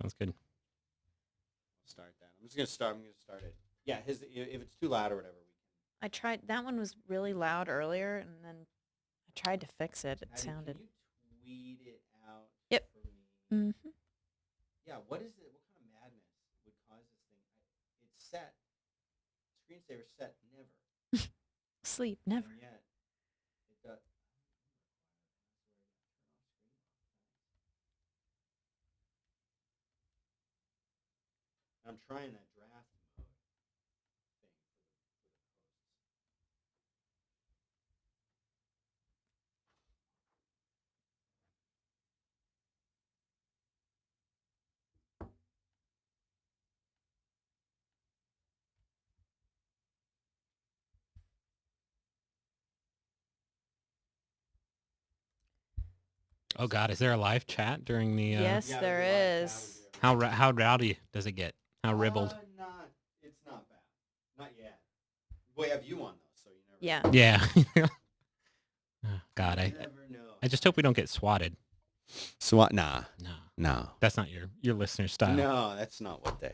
Sounds good. Start that. I'm going to start it. Yeah, if it's too loud or whatever. I tried. That one was really loud earlier, and then I tried to fix it. It Haddie, sounded. Can you tweet it out Yep. for me? Mm-hmm. Yeah, what is it? What kind of madness would cause this thing? It's set. Screensaver set never. Sleep never. And yet, it does. I'm trying that draft mode thing for the posts. Oh God, is there a live chat during the? Yes, Yeah, there there's is. a lot of How rowdy does it get? How ribbled? It's not bad. Not yet. We have you on though, so you never. Yeah. Yeah. Oh, God, You never know. I just hope we don't get swatted. SWAT? Nah. No, that's not your listener style. No, that's not what they.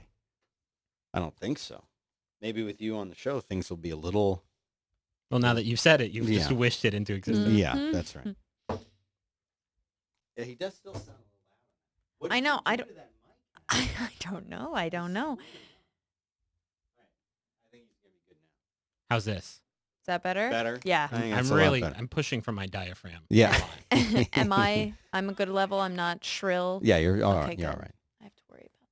I don't think so. Maybe with you on the show, things will be a little. Well, now that you've said it, you've just Yeah. wished it into existence. Mhm. Yeah, that's right. Yeah, he does still sound a little loud. What I did know, you I do don't- to that mic? I don't know. I don't know. Right. I think he's gonna be good now. How's this? Is that better? Better? Yeah. I think I'm that's a lot better. I'm pushing for my diaphragm. Yeah. I'm a good level. I'm not shrill. Yeah, you're all Okay, right. You're all good. right. I have to worry about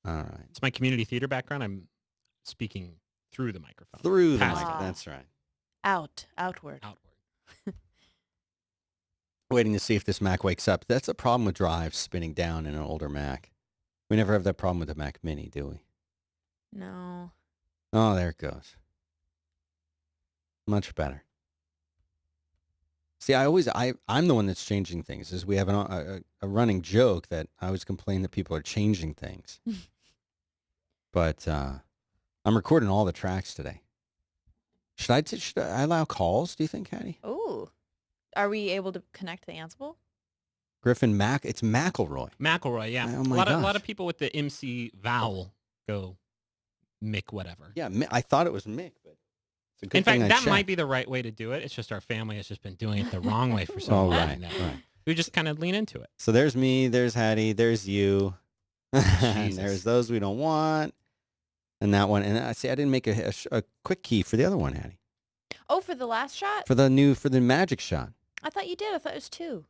that. All right. It's my community theater background. I'm speaking through the microphone. Through the mic. Past Ah. That's right. Outward. outward. Waiting to see if this Mac wakes up. That's a problem with drives spinning down in an older Mac. We never have that problem with the Mac Mini, do we? No. Oh, there it goes. Much better. See, I'm the one that's changing things. Is we have a running joke that I always complain that people are changing things. But I'm recording all the tracks today. Should I allow calls, do you think, Haddie? Oh. Are we able to connect the Ansible? Griffin, it's McElroy. McElroy, yeah. Oh a my lot gosh. of people with the MC vowel go Mick whatever. Yeah, I thought it was Mick, but it's a good In fact, thing I that checked. might be the right way to do it. It's just our family has just been doing it the wrong way for so Oh, long. right, now. right. We just kind of lean into it. So there's me, there's Haddie, there's you. And Jesus. there's those we don't want. And that one. And I didn't make a quick key for the other one, Haddie. Oh, for the last shot? For the magic shot. I thought you did. I thought it was 2.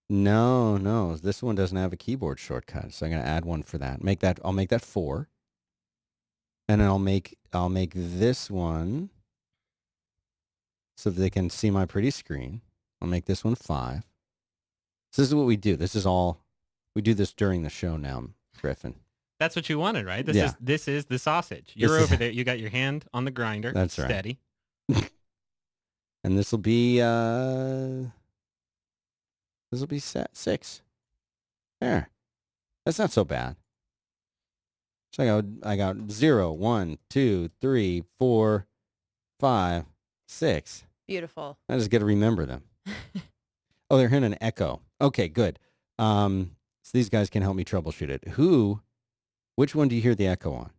No. This one doesn't have a keyboard shortcut, so I'm gonna add one for that. I'll make that 4. And then I'll make this one so that they can see my pretty screen. I'll make this one 5. So this is what we do. We do this during the show now, Griffin. That's what you wanted, right? Yeah. This is the sausage. You're over there. You got your hand on the grinder. That's right. Steady. And this will be 6. There. That's not so bad. So I got 0, 1, 2, 3, 4, 5, 6. Beautiful. I just got to remember them. Oh, they're hearing an echo. Okay, good. So these guys can help me troubleshoot it. Which one do you hear the echo on?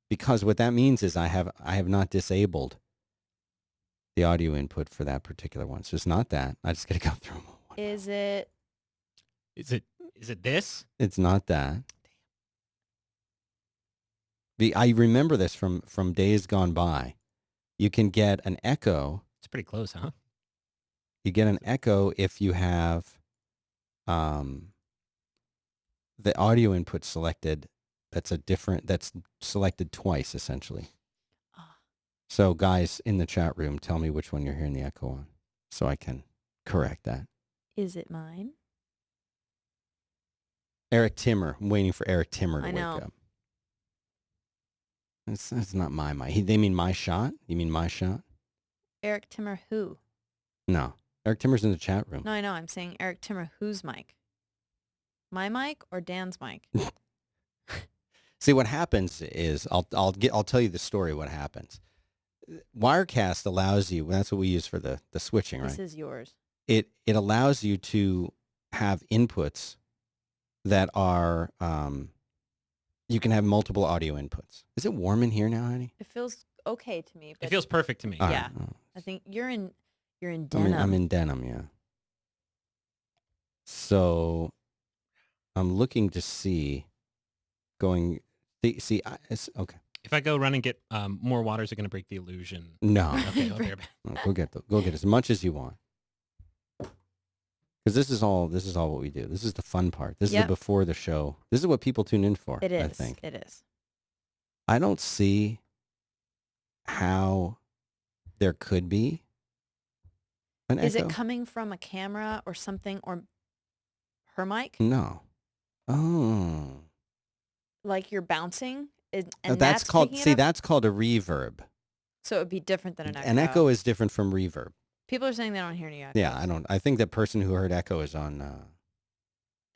Because what that means is I have not disabled the audio input for that particular one. So it's not that. I just got to go through them all. Is it? Is it this? It's not that. I remember this from days gone by. You can get an echo. It's pretty close, huh? You get an echo if you have the audio input selected. That's selected twice, essentially. Ah. So guys in the chat room, tell me which one you're hearing the echo on so I can correct that. Is it mine? Eric Timmer. I'm waiting for Eric Timmer to I wake know. up. That's not my mic. They mean my shot? You mean my shot? Eric Timmer who? No. Eric Timmer's in the chat room. No, I know. I'm saying Eric Timmer whose mic? My mic or Dan's mic? See, what happens is I'll tell you the story. What happens? Wirecast allows you. That's what we use for the switching, right? This is yours. It allows you to have inputs that are you can have multiple audio inputs. Is it warm in here now, honey? It feels okay to me. It But feels perfect to me. All Yeah. right. Oh. I think you're in denim. I'm in denim, yeah. So I'm looking to see going. Okay. If I go run and get more water, is it going to break the illusion? No. Okay, I'll be right back. No, go get as much as you want. Because this is all what we do. This is the fun part. This is Yep. the before the show. This is what people tune in for. It is. I think. It is. I don't see how there could be an Is echo. it coming from a camera or something, or her mic? No. Oh. Like you're bouncing, and that's that's called. picking it See, up? that's called a reverb. So it would be different than an echo. An echo is different from reverb. People are saying they don't hear any echoes. Yeah, I don't. I think the person who heard echo is on.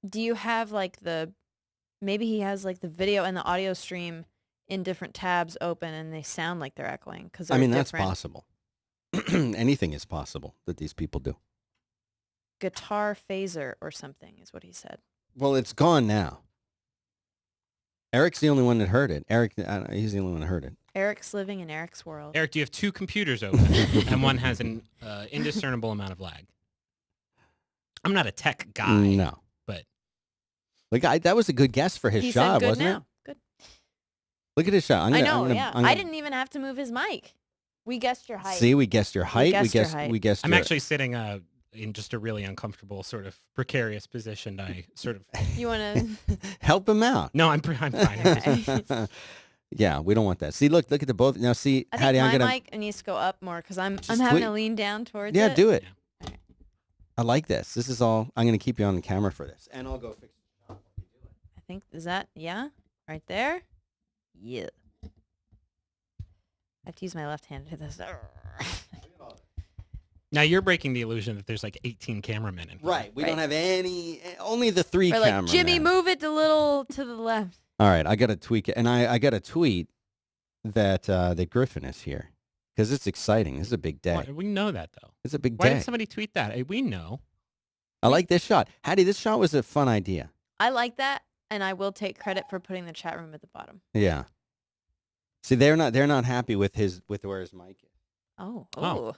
Do you have like maybe he has like the video and the audio stream in different tabs open, and they sound like they're echoing because I mean, that's possible. Anything is possible that these people do. Guitar phaser or something is what he said. Well, it's gone now. Eric's the only one that heard it. He's the only one that heard it. Eric's living in Eric's world. Eric, do you have two computers open, and one has an indiscernible amount of lag? I'm not a tech guy. No. But that was a good guess for his He shot, said good wasn't now. it? Good. Look at his shot. I know, yeah. I didn't even have to move his mic. We guessed your height. See, we guessed your height. We guessed I'm your... actually sitting in just a really uncomfortable, sort of precarious position. I sort of... You want to... Help him out. No, I'm fine. Okay. Yeah, we don't want that. See, look at the both. Now, see, I Haddie, think my mic needs to go up more because I'm having to lean down towards it. Yeah, do it. Yeah. I like this. This is all. I'm going to keep you on the camera for this, and I'll go fix the shot while you do it. I think, is that, yeah? Right there? Yeah. I have to use my left hand to do this. Now you're breaking the illusion that there's like 18 cameramen in here. Right. We don't have any. Only the 3 Or cameramen. like, Jimmy, move it a little to the left. All right, I got to tweak it, and I got to tweet that that Griffin is here because it's exciting. This is a big day. Why, we know that though. It's a big Why day. did somebody tweet that? Hey, we know. I like this shot, Haddie. This shot was a fun idea. I like that, and I will take credit for putting the chat room at the bottom. Yeah. See, they're not happy with where his mic is. Oh.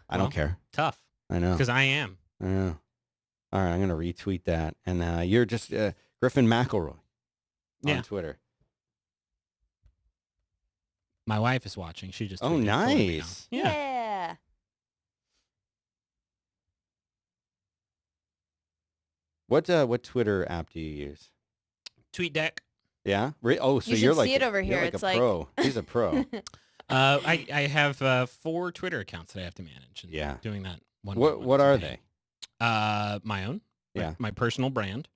I don't care. Tough. I know. Because I am. I know. All right, I'm gonna retweet that, and you're just Griffin McElroy on Twitter. My wife is watching. She just Oh, tweeted totally nice. now. Yeah. What Twitter app do you use? TweetDeck. Yeah. Oh, so You should you're like see it over here. You're like It's a like- pro. He's a pro. I have 4 Twitter accounts that I have to manage. And Yeah. Doing that one. What are they? My own. Yeah. My personal brand.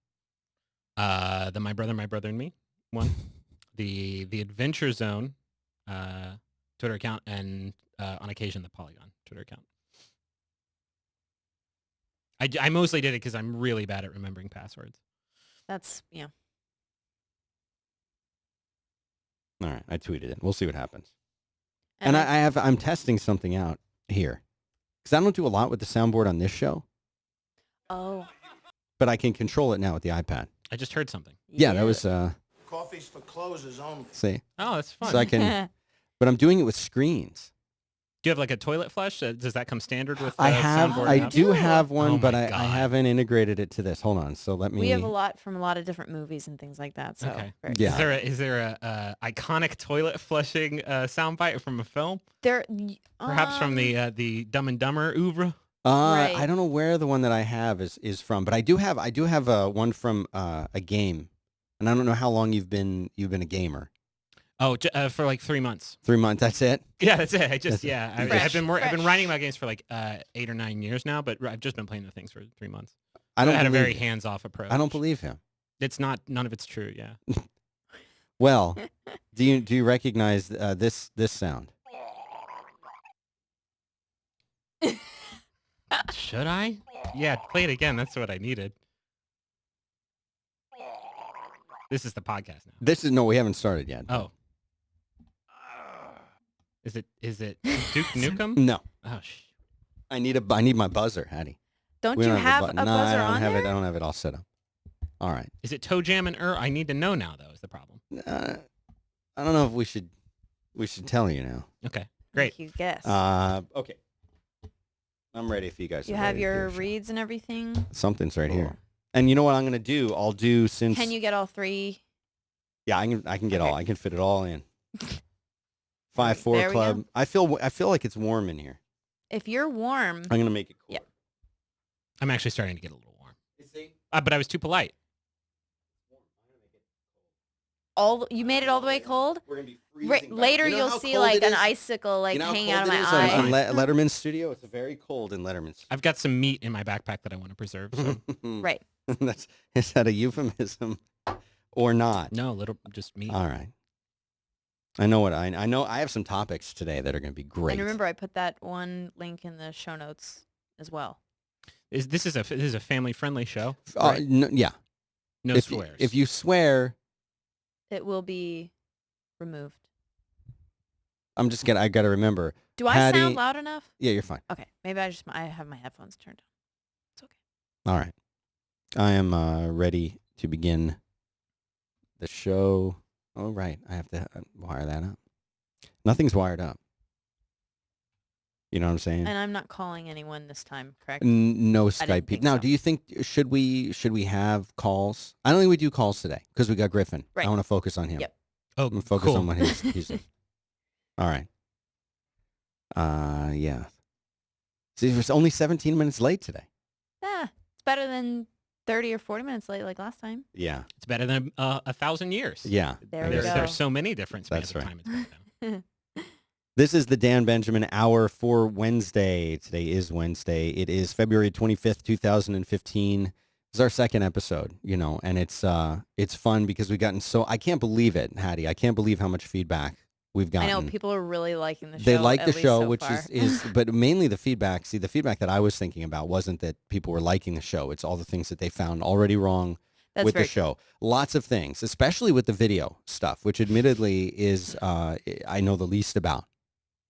Then my brother and me one. The Adventure Zone Twitter account, and on occasion the Polygon Twitter account. I mostly did it because I'm really bad at remembering passwords. That's, yeah. All right, I tweeted it. We'll see what happens. And I'm testing something out here because I don't do a lot with the soundboard on this show, Oh. but I can control it now with the iPad. I just heard something. Yeah, that was Coffee's for closers only. see. Oh, that's fun. So I can, but I'm doing it with screens. Do you have like a toilet flush? Does that come standard with the I have, soundboard I apps? do do. have one, Oh but my I God. haven't integrated it to this. Hold on. So let me. We have a lot from a lot of different movies and things like that. So Okay. very Yeah. Is there a iconic toilet flushing soundbite from a film? There, Perhaps from the Dumb and Dumber oeuvre? Right. I don't know where the one that I have is from, but I do have one from a game, and I don't know how long you've been a gamer. Oh, for like 3 months. 3 months. That's it. Yeah, that's it. That's it. I've Fresh, been fresh. writing about games for like 8 or 9 years now, but I've just been playing the things for 3 months. I don't had a believe very it. hands-off approach. I don't believe him. It's not. None of it's true. Yeah. Well, do you recognize this sound? Should I? Yeah, play it again. That's what I needed. This is the podcast now. This is no. We haven't started yet. Oh. Is it Duke Nukem? No. Oh, I need my buzzer, Haddie. Don't We you don't have button. a No, buzzer I don't on have there? it. I don't have it all set up. All right. Is it toe jam and I need to know now, though, is the problem. I don't know if we should tell you now. Okay, great. You guess. Okay. I'm ready if you guys You are have ready to do your a show. reads and everything. Something's right here. Cool. And you know what I'm going to do? I'll do since... Can you get all three? Yeah, I can get Okay. all. I can fit it all in. 5-4 There we club. go. I feel like it's warm in here. If you're warm, I'm going to make it cool. Yep. I'm actually starting to get a little warm. But I was too polite. you made it all the way cold. We're going to be Right, freezing. later You know you'll how see cold like it an is? icicle like You know how hanging out of cold my it is eye. in Letterman's studio? It's very cold in Letterman's. I've got some meat in my backpack that I want to preserve. So. Right. Is that a euphemism or not? No, just meat. All right. I know what I know. I have some topics today that are going to be great. And remember, I put that one link in the show notes as well. This is a family friendly show. Yeah. No if, swears. If you swear, It will be removed. I got to remember. Do I Haddie- sound loud enough? Yeah, you're fine. Okay. Maybe I have my headphones turned on. It's okay. All right. I am ready to begin the show. Oh, right. I have to wire that up. Nothing's wired up. You know what I'm saying? And I'm not calling anyone this time, correct? No didn't Skype think people. Now, so. do you think should we have calls? I don't think we do calls today because we got Griffin. Right. I want to focus on him. Yep. Oh, I'm gonna focus cool. on what he's doing. All right. Yeah. See, it's only 17 minutes late today. Yeah. It's better than 30 or 40 minutes late like last time. Yeah. It's better than 1,000 years. Yeah. There I we guess go. There's so many different spans That's of right. time it's better than. This is the Dan Benjamin Hour for Wednesday. Today is Wednesday. It is February 25th, 2015. This is our second episode, and it's fun because we've gotten I can't believe it, Haddie. I can't believe how much feedback we've I gotten. know people are really liking the show. They like at the least show, so which far. is but mainly the feedback. See, the feedback that I was thinking about wasn't that people were liking the show. It's all the things that they found already wrong That's with the very show. Lots of things, especially with the video stuff, which admittedly is I know the least about.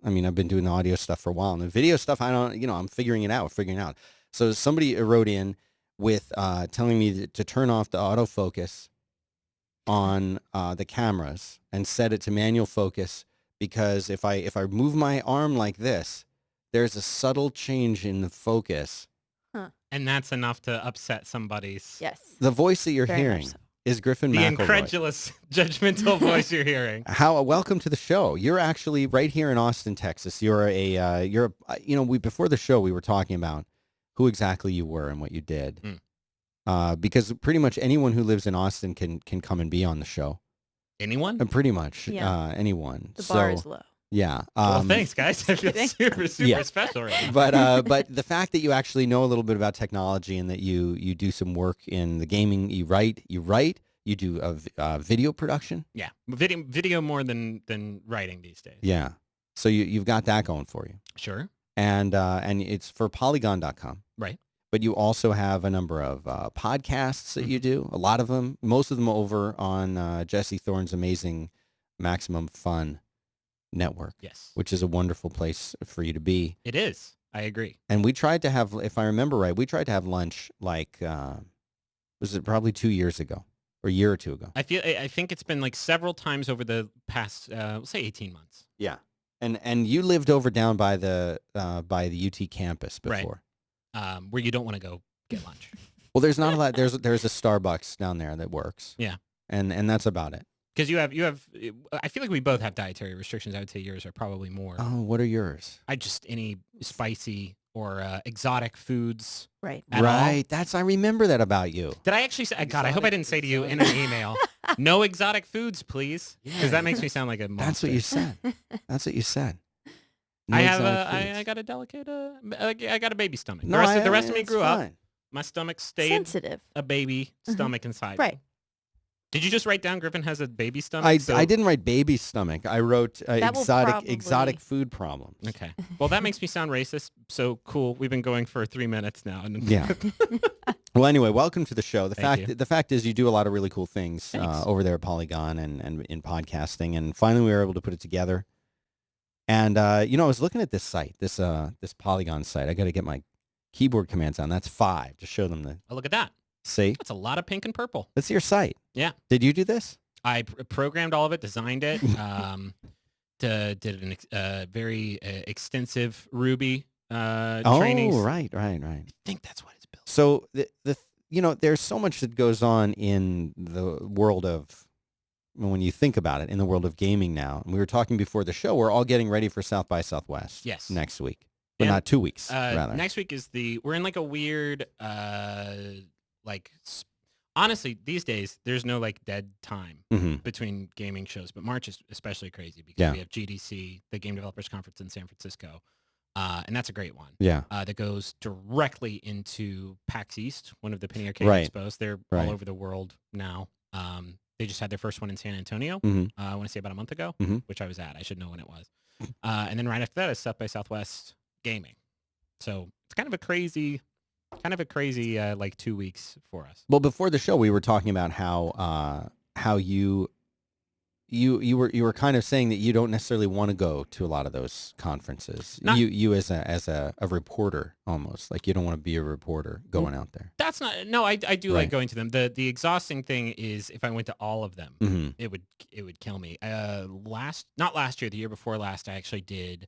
I mean, I've been doing the audio stuff for a while, and the video stuff, I don't, I'm figuring it out. So somebody wrote in with telling me to turn off the autofocus on the cameras and set it to manual focus because if I move my arm like this, there's a subtle change in the focus. And that's enough to upset somebody's... Yes. The voice that you're Very much hearing so. is Griffin The McElroy. incredulous, judgmental voice you're hearing. Welcome to the show. You're actually right here in Austin, Texas. You're before the show we were talking about who exactly you were and what you did. Because pretty much anyone who lives in Austin can come and be on the show. Anyone? Pretty much Yeah. The bar is low. Yeah. Well, thanks, guys. I feel kidding. super Yeah. special right now. But the fact that you actually know a little bit about technology and that you do some work in the gaming, you write, you do a video production. Yeah, video more than writing these days. Yeah. So you've got that going for you. Sure. And it's for polygon.com. Right. But you also have a number of podcasts that you do, a lot of them, most of them over on Jesse Thorne's amazing Maximum Fun network, Yes. which is a wonderful place for you to be. It is. I agree. And we tried to have, if I remember right, lunch like, was it probably 2 years ago or a year or two ago? I think it's been like several times over the past, let's say 18 months. Yeah. And you lived over down by the UT campus before. Right. Where you don't want to go get lunch. Well, there's not a lot. There's a Starbucks down there that works. Yeah. And that's about it. Because you have, I feel like we both have dietary restrictions. I would say yours are probably more. Oh, what are yours? Any spicy or exotic foods. Right. At all. Right. I remember that about you. Did I actually say, God, I hope I didn't say to you in an email, no exotic foods, please. Because that makes me sound like a monster. That's what you said. That's what you said. No I have exotic foods. I got a delicate, I got a baby stomach. No, The rest of me it's grew up. fine. My stomach stayed Sensitive. a baby stomach inside. Right. Me. Did you just write down Griffin has a baby stomach? I didn't write baby stomach. I wrote That will exotic probably- food problems. Okay. Well, that makes me sound racist. So cool. We've been going for 3 minutes now. And Yeah. Well, anyway, welcome to the show. Thank you. The fact is you do a lot of really cool things Thanks. over there at Polygon and in podcasting, and finally we were able to put it together. And I was looking at this site, this Polygon site. I got to get my keyboard commands on. That's 5 to show them the oh, look at that. See, That's a lot of pink and purple. that's your site. Yeah. Did you do this? I programmed all of it, designed it, did a very extensive Ruby training. Oh, right. I think that's what it's built. So there's so much that goes on in the world of, when you think about it, in the world of gaming now. And we were talking before the show, we're all getting ready for South by Southwest. Yes. Next week. But Yeah. not 2 weeks, rather. Next week is we're in like a weird, honestly, these days, there's no like dead time Mm-hmm. between gaming shows, but March is especially crazy because Yeah. we have GDC, the Game Developers Conference in San Francisco, and that's a great one. Yeah. That goes directly into PAX East, one of the Penny Arcade Right. expos. They're Right. all over the world now. They just had their first one in San Antonio, Mhm. I want to say about a month ago, Mhm. which I was at. I should know when it was. And then right after that is South by Southwest Gaming. So it's kind of a crazy like 2 weeks for us. Well, before the show, we were talking about how you were kind of saying that you don't necessarily want to go to a lot of those conferences. Not- You as a reporter, almost like you don't want to be a reporter going out there. That's not, no, I do Right. like going to them. The exhausting thing is if I went to all of them, Mm-hmm. it would kill me. Not last year, the year before last, I actually did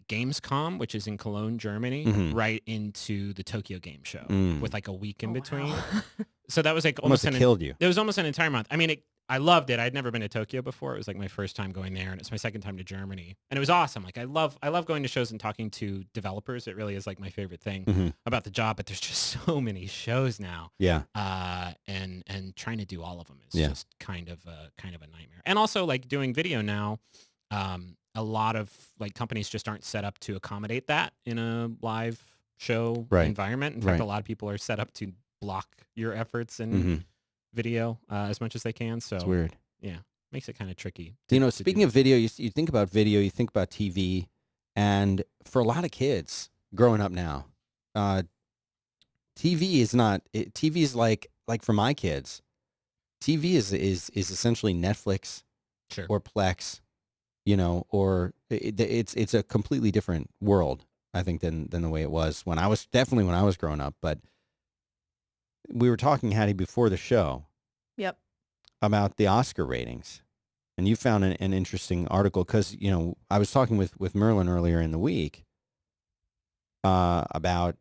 Gamescom, which is in Cologne, Germany, Mhm. right into the Tokyo Game Show Mm. with like a week in Oh, between. wow. So that was like Must almost have killed you. it was almost an entire month. I mean, I loved it. I'd never been to Tokyo before. It was like my first time going there, and it's my second time to Germany, and it was awesome. Like I love going to shows and talking to developers. It really is like my favorite thing Mhm. about the job. But there's just so many shows now, Yeah. and trying to do all of them is Yeah. just kind of a nightmare. And also like doing video now, a lot of like companies just aren't set up to accommodate that in a live show Right. environment. In fact, Right. a lot of people are set up to block your efforts in Mm-hmm. video as much as they can. So It's weird. yeah, makes it kind of tricky. Speaking of video, you think about video, you think about TV, and for a lot of kids growing up now, TV is not. TV is like for my kids, TV is essentially Netflix Sure. or Plex, or it's a completely different world, I think, than the way it was when I was growing up. But we were talking, Haddie, before the show Yep. about the Oscar ratings. And you found an interesting article because, I was talking with Merlin earlier in the week about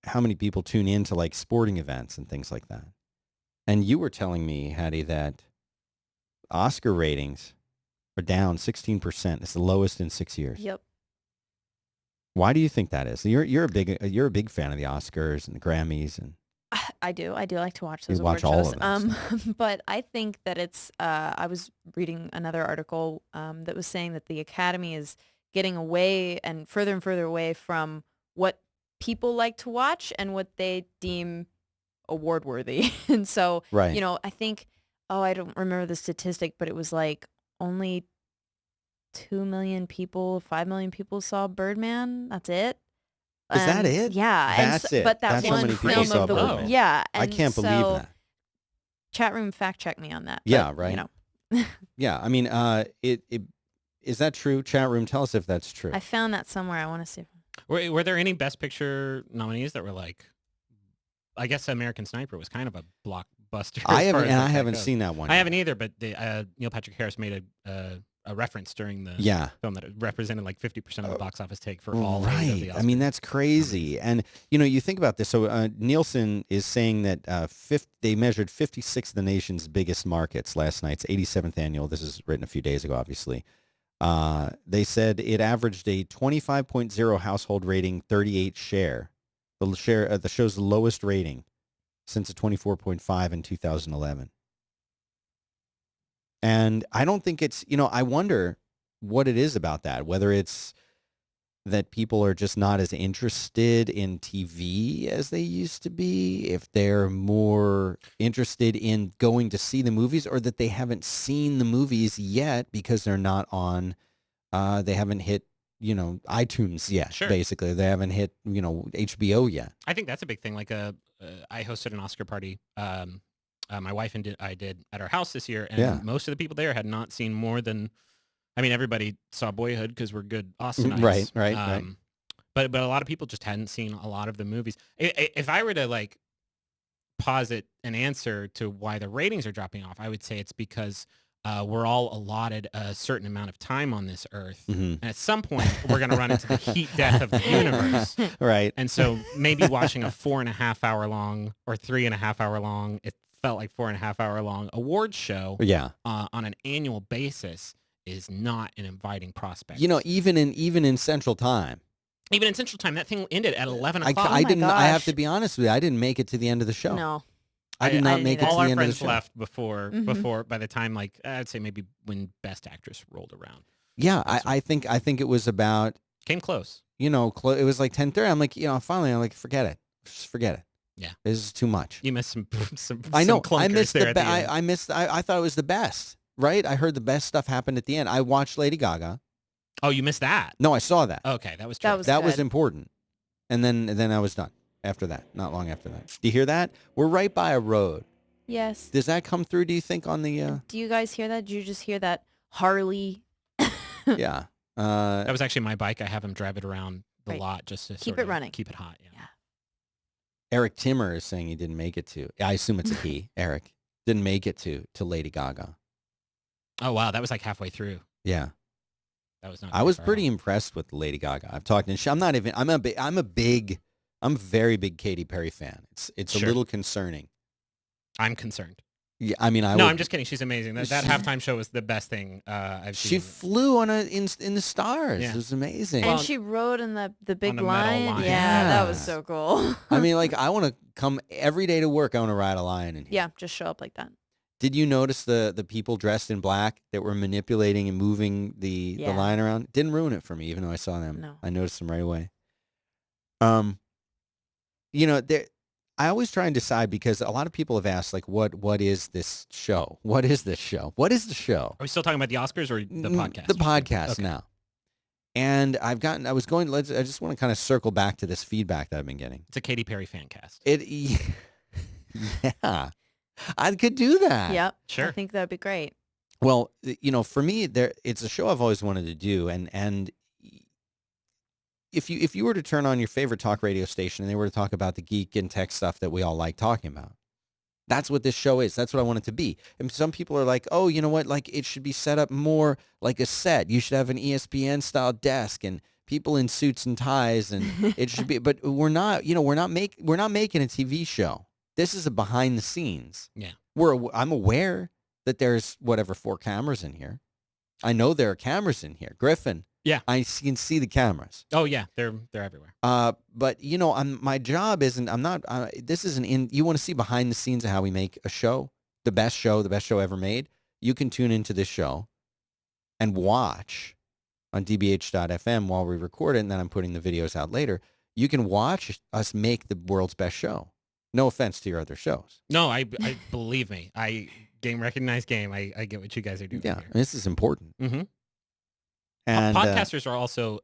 how many people tune into like sporting events and things like that. And you were telling me, Haddie, that Oscar ratings are down 16%. It's the lowest in 6 years. Yep. Why do you think that is? You're a big fan of the Oscars and the Grammys, and I do like to watch those You watch award all shows. of them, But I think that it's. I was reading another article that was saying that the Academy is getting away and further away from what people like to watch and what they deem award worthy. And so, right. I think. Oh, I don't remember the statistic, but it was like only 2 million people, 5 million people saw Birdman. That's it. Is that it? Yeah. That's it. But that That's how one many people film saw of the Birdman. yeah. I and can't believe so- that. Chat room fact check me on that. Yeah, but, right. Yeah, I mean, it is that true? Chat room, tell us if that's true. I found that somewhere. I want to see. Were there any Best Picture nominees that were like? I guess American Sniper was kind of a blockbuster. I as far haven't, as and that I haven't goes. seen that one. I yet. haven't either, but Neil Patrick Harris made a reference during the Yeah. film that it represented like 50% of the box office take for all 8 of Right. the I mean, Oscar that's crazy. And, you think about this. So Nielsen is saying that they measured 56 of the nation's biggest markets last night's 87th annual. This is written a few days ago, obviously. They said it averaged a 25.0 household rating, 38 share. The show's lowest rating since a 24.5 in 2011. And I don't think it's, I wonder what it is about that, whether it's that people are just not as interested in TV as they used to be, if they're more interested in going to see the movies, or that they haven't seen the movies yet because they're not on, they haven't hit, iTunes yet, Sure. basically. They haven't hit, HBO yet. I think that's a big thing. Like I hosted an Oscar party. My wife and I did at our house this year, and Yeah. most of the people there had not seen more than. I mean, everybody saw Boyhood because we're good Austinites. Right. But a lot of people just hadn't seen a lot of the movies. If I were to like posit an answer to why the ratings are dropping off, I would say it's because we're all allotted a certain amount of time on this earth. Mhm. And at some point, we're going to run into the heat death of the universe. Right. And so maybe watching a 4.5 hour long or 3.5 hour long, it felt like 4.5 hour long awards show Yeah. on an annual basis is not an inviting prospect. You know, even in Central Time. Even in Central Time, that thing ended at 11 I o'clock. my didn't. I have gosh. to be honest with you. I didn't make it to the end of the show. No. I did not didn't make it either. to All the our end of the friends show. left before Mhm. by the time, like, I'd say maybe when Best Actress rolled around. Yeah, I think it was about, Came close. you know, it was like 10:30. I'm like, you know, finally, I'm like, forget it, just forget it. Yeah. This is too much. You missed some I know. some I clunkers missed there the. at the end. I missed. I thought it was the best. Right. I heard the best stuff happened at the end. I watched Lady Gaga. Oh, you missed that. No, I saw that. Okay, that was That true. was That was good. important. And then I was done. After that, not long after that. Do you hear that? We're right by a road. Yes. Does that come through? Do you think on the? Do you guys hear that? Did you just hear that Harley? Yeah. That was actually my bike. I have him drive it around the Right. lot just to Keep sort it of running. keep it hot. Yeah. Yeah. Eric Timmer is saying he didn't make it to. I assume it's a he. Eric didn't make it to Lady Gaga. Oh wow, that was like halfway through. Yeah. That was not. I very was far pretty off. impressed with Lady Gaga. I've talked, and I'm a very big Katy Perry fan. It's Sure. a little concerning. I'm concerned. Yeah, I mean, I'm just kidding. She's amazing. That She- halftime show was the best thing I've She seen. flew on in the stars. Yeah. It was amazing. And Well, she rode in the big on the metal lion. lion. Yeah, that was Yeah. so cool. I mean, like, I want to come every day to work. I want to ride a lion in here. yeah, just show up like that. Did you notice the people dressed in black that were manipulating and moving the Yeah. lion around? Didn't ruin it for me, even though I saw them. No. I noticed them right away. You know, I always try and decide because a lot of people have asked, like, what is this show? What is this show? What is the show? Are we still talking about the Oscars or the podcast? The podcast Okay. now. And I just want to kind of circle back to this feedback that I've been getting. It's a Katy Perry fan cast. Yeah, I could do that. Yep. Sure. I think that'd be great. Well, you know, for me, it's a show I've always wanted to do, and if you were to turn on your favorite talk radio station and they were to talk about the geek and tech stuff that we all like talking about, that's what this show is. That's what I want it to be. And some people are like, oh, you know what? Like, it should be set up more like a set. You should have an ESPN style desk and people in suits and ties, and it should be. But we're not. You know, we're not making a TV show. This is a behind the scenes. Yeah. I'm aware that there's 4 cameras in here. I know there are cameras in here. Griffin. Yeah. I can see the cameras. Oh yeah, they're everywhere. But you know, my job isn't. I'm not. This isn't in. You want to see behind the scenes of how we make a show, the best show ever made. You can tune into this show, and watch on dbh.fm while we record it, and then I'm putting the videos out later. You can watch us make the world's best show. No offense to your other shows. No, I believe me. Recognize game. I get what you guys are doing Yeah, here. this is important. Mm-hmm. And Podcasters are also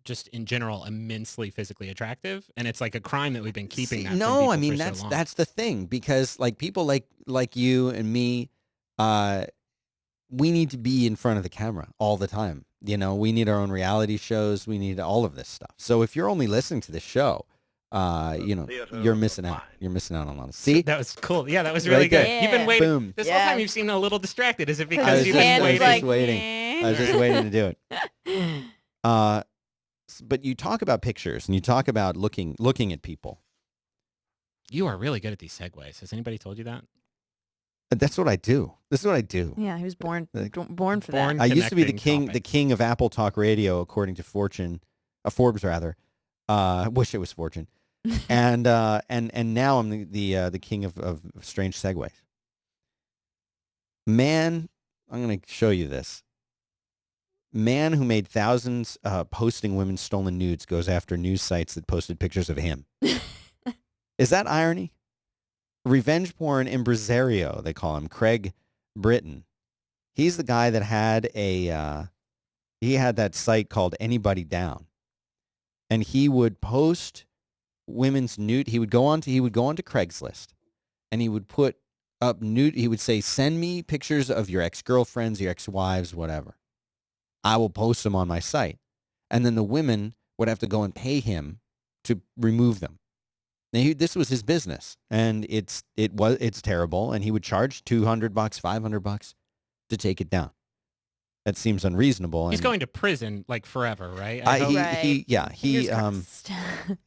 just in general immensely physically attractive, and it's like a crime that we've been keeping that. From no, people I mean for so long. that's the thing, because like people like you and me, we need to be in front of the camera all the time. You know, we need our own reality shows. We need all of this stuff. So if you're only listening to this show, you know, you're missing out. You're missing out on a lot of. See, That was cool. Yeah, that was Right really good. there. You've been waiting. boom. This whole Yeah. time you've seemed a little distracted. Is it I because was his you've just been hand waiting? was like, waiting. I was just waiting to do it. But you talk about pictures and you talk about looking at people. You are really good at these segues. Has anybody told you that? That's what I do. This is what I do. Yeah, he was born Like- born for Born- that. I used to be the Connecting king topics. of Apple Talk Radio, according to Forbes rather. I wish it was Fortune. And now I'm the king of strange segues. Man, I'm going to show you this. Man who made thousands posting women's stolen nudes goes after news sites that posted pictures of him. Is that irony? Revenge porn impresario, they call him, Craig Britton. He's the guy that had he had that site called Anybody Down. And he would post women's nude. He would go on to Craigslist, and he would put up nude. He would say, "Send me pictures of your ex-girlfriends, your ex-wives, whatever. I will post them on my site." And then the women would have to go and pay him to remove them. This was his business, and it's terrible, and he would charge $200, $500 to take it down. That seems unreasonable. He's and going to prison like forever, right? I hope.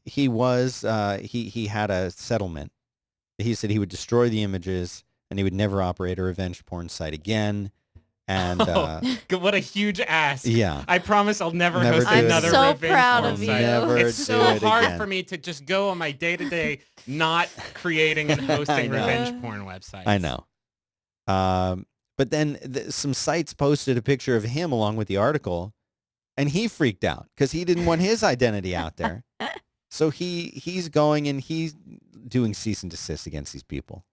He had a settlement. He said he would destroy the images and he would never operate a revenge porn site again. And what a huge ask. Yeah. I promise I'll never host do it another again. I'm so revenge proud porn of you. site. Never It's do so it hard again. for me to just go on my day-to-day not creating and hosting know. revenge porn websites. I know. But then some sites posted a picture of him along with the article, and he freaked out because he didn't want his identity out there. So he's going and he's doing cease and desist against these people.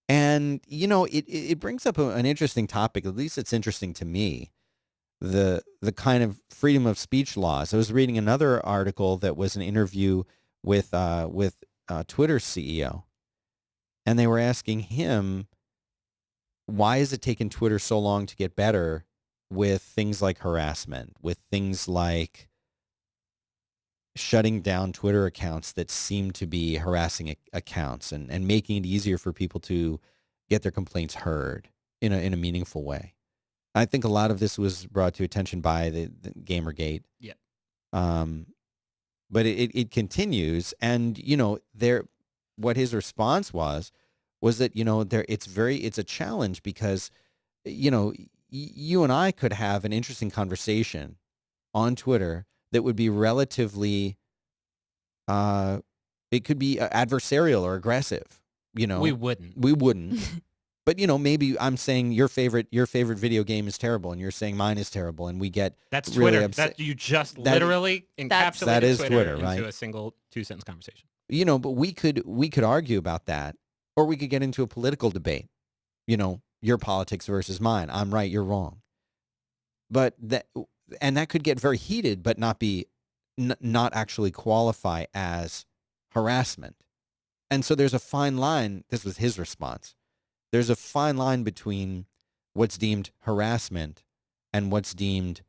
And, it brings up an interesting topic. At least it's interesting to me. The kind of freedom of speech laws. I was reading another article that was an interview with Twitter's CEO. And they were asking him, why is it taking Twitter so long to get better with things like harassment, with things like shutting down Twitter accounts that seem to be harassing accounts and making it easier for people to get their complaints heard in a meaningful way. I think a lot of this was brought to attention by the Gamergate. Yep. But it continues, and what his response was that it's a challenge because you and I could have an interesting conversation on Twitter that would be relatively it could be adversarial or aggressive. We wouldn't. But maybe I'm saying your favorite video game is terrible, and you're saying mine is terrible, and we get That's really Twitter. upset. That you just literally encapsulated that is Twitter, into right? a single 2-sentence conversation. But we could argue about that, or we could get into a political debate. Your politics versus mine. I'm right, you're wrong. But that could get very heated, but not be not actually qualify as harassment. And so there's a fine line. This was his response. There's a fine line between what's deemed harassment and what's deemed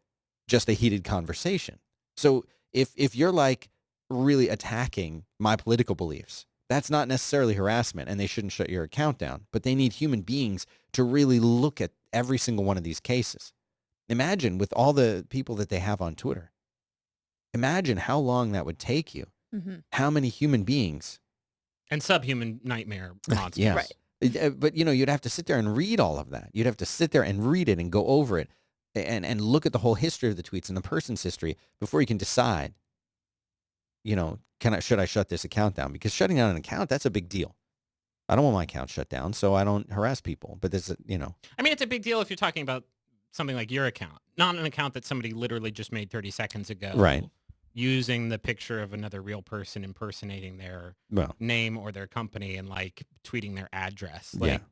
just a heated conversation. So if you're like really attacking my political beliefs, that's not necessarily harassment, and they shouldn't shut your account down. But they need human beings to really look at every single one of these cases. Imagine with all the people that they have on Twitter. Imagine how long that would take you. Mm-hmm. How many human beings. And subhuman nightmare monsters. Yes. Right. But, you'd have to sit there and read all of that. You'd have to sit there and read it and go over it and look at the whole history of the tweets and the person's history before you can decide, should I shut this account down? Because shutting down an account, that's a big deal. I don't want my account shut down, so I don't harass people. But this, I mean, it's a big deal if you're talking about something like your account, not an account that somebody literally just made 30 seconds ago. Right. Using the picture of another real person impersonating their name or their company and like tweeting their address. Like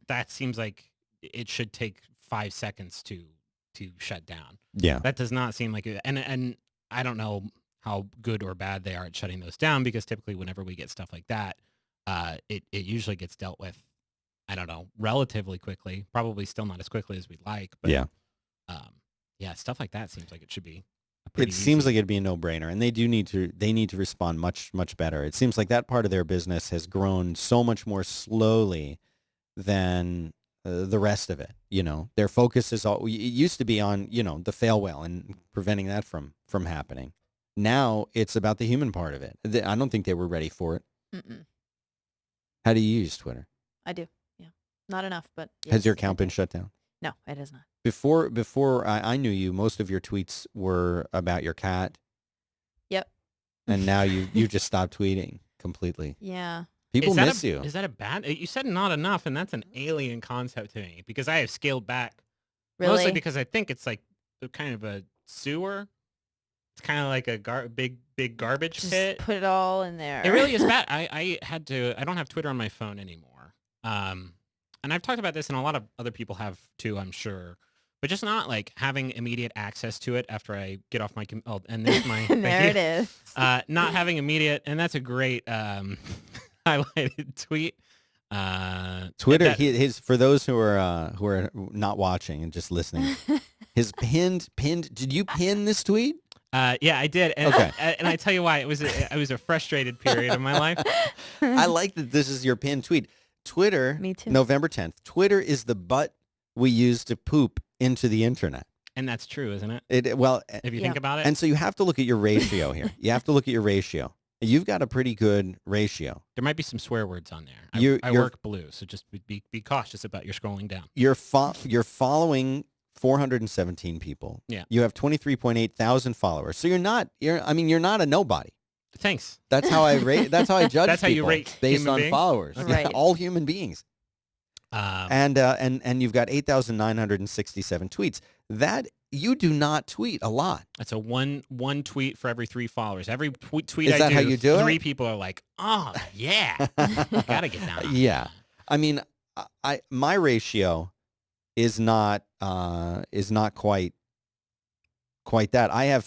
that seems like it should take 5 seconds to shut down. Yeah. That does not seem like it. And I don't know how good or bad they are at shutting those down, because typically whenever we get stuff like that, it usually gets dealt with, I don't know, relatively quickly, probably still not as quickly as we'd like. But stuff like that seems like it should be seems like it'd be a no-brainer, and they need to respond much, much better. It seems like that part of their business has grown so much more slowly than the rest of it. Their focus it used to be on, the fail whale and preventing that from happening. Now it's about the human part of it. I don't think they were ready for it. Mm-mm. How do you use Twitter? I do. Yeah. Not enough, but yes, Has your account been shut down? No, it has not. Before I knew you, most of your tweets were about your cat. Yep. And now you just stopped tweeting completely. Yeah. People miss you. Is that a bad? You said not enough, and that's an alien concept to me, because I have scaled back. Really? Mostly because I think it's like kind of a sewer. It's kind of like a big garbage Just pit. put it all in there. It really is bad. I don't have Twitter on my phone anymore. And I've talked about this, and a lot of other people have too, I'm sure. But just not like having immediate access to it after I get off my and there's my there it is. Not having immediate, and that's a great highlighted tweet. Twitter, his for those who are not watching and just listening, his pinned. Did you pin this tweet? Yeah, I did. And, Okay. and I tell you why. It was a frustrated period of my life. I like that this is your pinned tweet. Twitter, Me too. November 10th. Twitter is the butt we use to poop into the internet. And that's true, isn't it? Well, If you Yeah. think about it. and so you have to look at your ratio here. You have to look at your ratio. You've got a pretty good ratio. There might be some swear words on there. You're- I work blue, so just be cautious about your scrolling down. You're following 417 people. Yeah. You have 23.8 thousand followers. So you're not a nobody. Thanks. That's how I rate. That's how I judge. That's how you people, rate based human on beings? followers. Right. Yeah, all human beings. And you've got 8,967 tweets. That you do not tweet a lot. That's a one tweet for every 3 followers. Every tweet Is I that do, how you do it? 3 people are like, "Oh yeah, gotta get down." on Yeah. that." I mean, my ratio is not quite that. I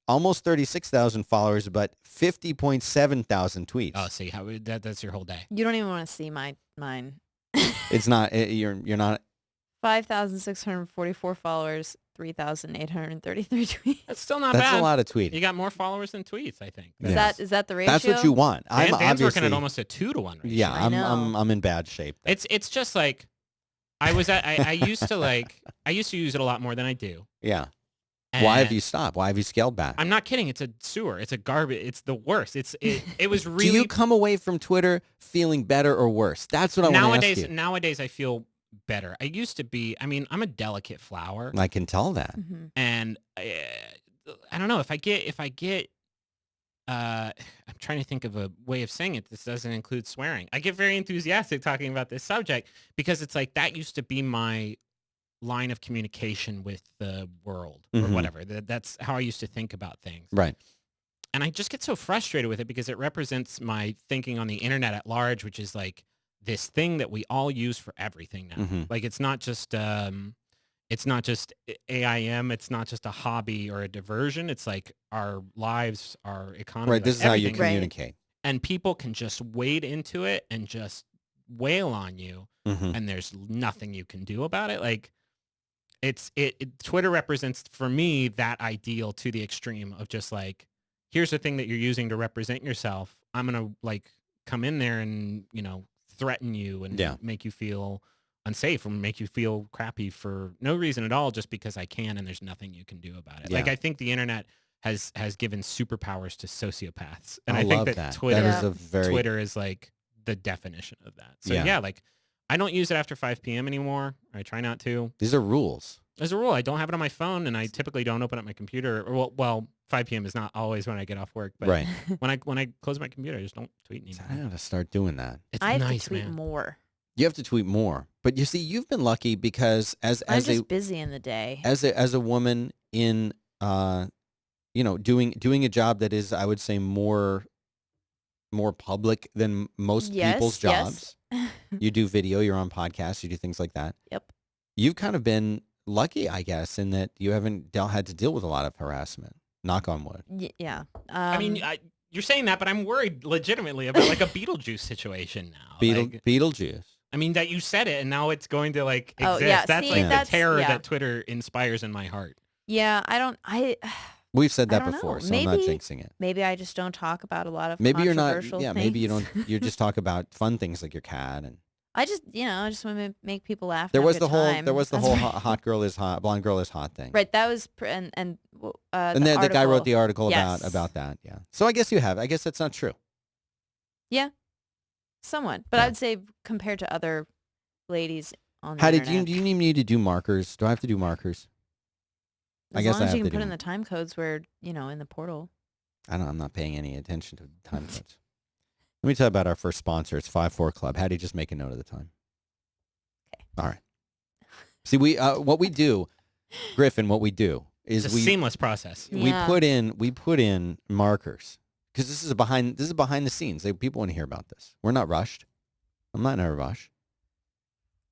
almost 36,000 followers, but 50.7 thousand tweets. Oh, see how that's your whole day. You don't even want to see mine. It's not. You're not. 5,644 followers, 3,833 tweets. That's still not That's bad. a lot of tweeting. You got more followers than tweets, I think. Is Yes. that the ratio? That's what you want. I'm Dan's working obviously. at almost a 2-to-1 ratio. Yeah, I know. I'm in bad shape. It's just like I used to use it a lot more than I do. Yeah. Why have And you stopped? Why have you scaled back? I'm not kidding. It's a sewer. It's a garbage. It's the worst. It was really. Do you come away from Twitter feeling better or worse? That's what I want to ask you. Nowadays I feel better. I used to be. I mean, I'm a delicate flower, I can tell that. Mhm. and I don't know if I get. I'm trying to think of a way of saying it. This doesn't include swearing. I get very enthusiastic talking about this subject because it's like that used to be my line of communication with the world or Mhm. whatever. That's how I used to think about things. Right. And I just get so frustrated with it because it represents my thinking on the internet at large, which is like this thing that we all use for everything now. Mhm. Like it's not just AIM, it's not just a hobby or a diversion. It's like our lives, our economy. Right. This is how you everything. Right. communicate. And people can just wade into it and just wail on you, Mhm. and there's nothing you can do about it. Like Twitter represents for me that ideal to the extreme of just like, here's the thing that you're using to represent yourself. I'm gonna like come in there and threaten you and Yeah. make you feel unsafe or make you feel crappy for no reason at all, just because I can, and there's nothing you can do about it. Like Yeah. I think the internet has given superpowers to sociopaths, and I I think love that that. Twitter That is a very. Twitter is like the definition of that. So Yeah. yeah, like I don't use it after 5 p.m. anymore. I try not to. These are rules. As a rule, I don't have it on my phone, and I typically don't open up my computer. Or well, 5 p.m. is not always when I get off work, but Right. when I close my computer, I just don't tweet I anymore. gotta start doing that. It's I have nice, to tweet man. more. You have to tweet more, but you see, you've been lucky because as I'm a just busy in the day. as a woman in doing a job that is, I would say, more public than most people's jobs. Yes. You do video, you're on podcasts, you do things like that. Yep. You've kind of been lucky, I guess, in that you haven't had to deal with a lot of harassment. Knock on wood. Yeah. I mean, you're saying that, but I'm worried legitimately about like a Beetlejuice situation now. Like, Beetlejuice. I mean, that you said it, and now it's going to like Oh, exist. yeah, That's see, like that's- the terror yeah. that Twitter inspires in my heart. yeah, We've said I that don't before, know. so I'm not Maybe- jinxing it. maybe I just don't talk about a lot of Maybe you're not. controversial Yeah, things. maybe you don't. You just talk about fun things like your cat and. I just want to make people laugh. There and was have the a whole. good time. There was the That's whole right. hot girl is hot, blonde girl is hot thing. Right, that was and And then the guy wrote the article Yes. about that. Yeah. So I guess you have. I guess that's not true. somewhat, but Yeah. I would say compared to other ladies on the How did internet. do you need to do markers? Do I have to do markers? I As guess long I as have you to can put do in the time codes where in the portal. I'm not paying any attention to the time codes. Let me tell you about our first sponsor. It's 5-4 Club. How do you just make a note of the time? Okay. All right. See, what we do, Griffin. What we do is It's a seamless process. Yeah. we put in markers because this is behind the scenes. People want to hear about this. We're not rushed. I'm not in a rush.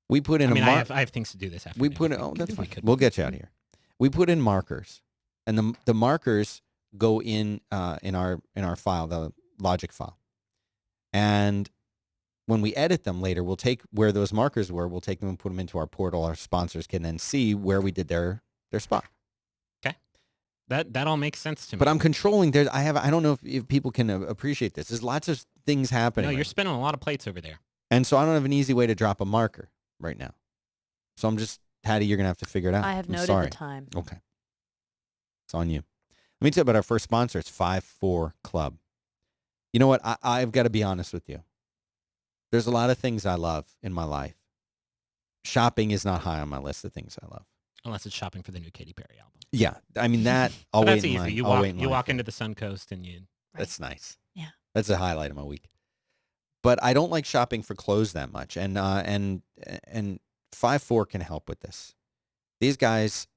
We put in I mean, a I have things to do this afternoon. we put in, if oh, that's if fine. could. We'll get you out of here. We put in markers, and the markers go in our file, the logic file, and when we edit them later, we'll take where those markers were, we'll take them and put them into our portal. Our sponsors can then see where we did their spot. Okay. That all makes sense to me. But I'm controlling. I don't know if people can appreciate this. There's lots of things happening. No, you're right spinning a lot of plates over there. now. And so I don't have an easy way to drop a marker right now. So I'm just, Haddie, you're going to have to figure it out. I have I'm noted sorry. the time. Okay. It's on you. Let me tell you about our first sponsor. It's 5-4 Club. You know what? I've got to be honest with you. There's a lot of things I love in my life. Shopping is not high on my list of things I love. Unless it's shopping for the new Katy Perry album. Yeah. I mean, that, I'll But wait that's in easy. line. You I'll walk, wait in you line walk for into it. the Suncoast and you... That's nice. Yeah. That's a highlight of my week. But I don't like shopping for clothes that much. And 5-4 can help with this. These guys,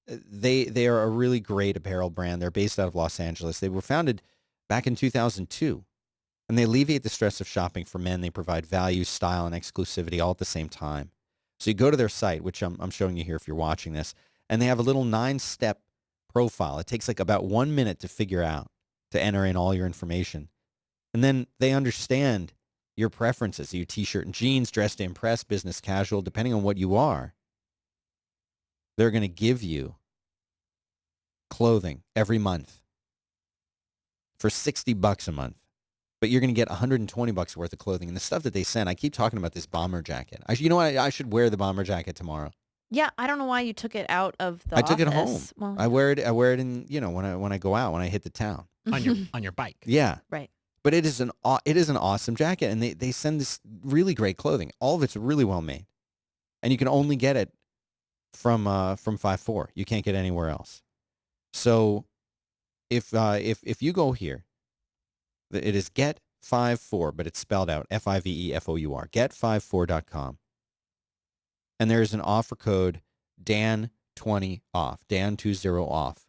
they are a really great apparel brand. They're based out of Los Angeles. They were founded back in 2002. And they alleviate the stress of shopping for men. They provide value, style, and exclusivity all at the same time. So you go to their site, which I'm showing you here if you're watching this, and they have a little 9-step profile. It takes like about 1 minute to figure out, to enter in all your information. And then they understand your preferences. Are you t-shirt and jeans, dressed to impress, business casual, depending on what you are. They're going to give you clothing every month for $60 a month. But you're going to get $120 worth of clothing. And the stuff that they send, I keep talking about this bomber jacket. You know what? I should wear the bomber jacket tomorrow. Yeah, I don't know why you took it out of the I took it home. office. Well, I wear it in, when I go out, when I hit the town. on your bike. Yeah. Right. But it is an awesome jacket, and they send this really great clothing. All of it's really well made. And you can only get it from 5-4. You can't get anywhere else. So if you go here, it is Get54, but it's spelled out FIVEFOUR. Get54.com. And there is an offer code DAN20 off, DAN20 off.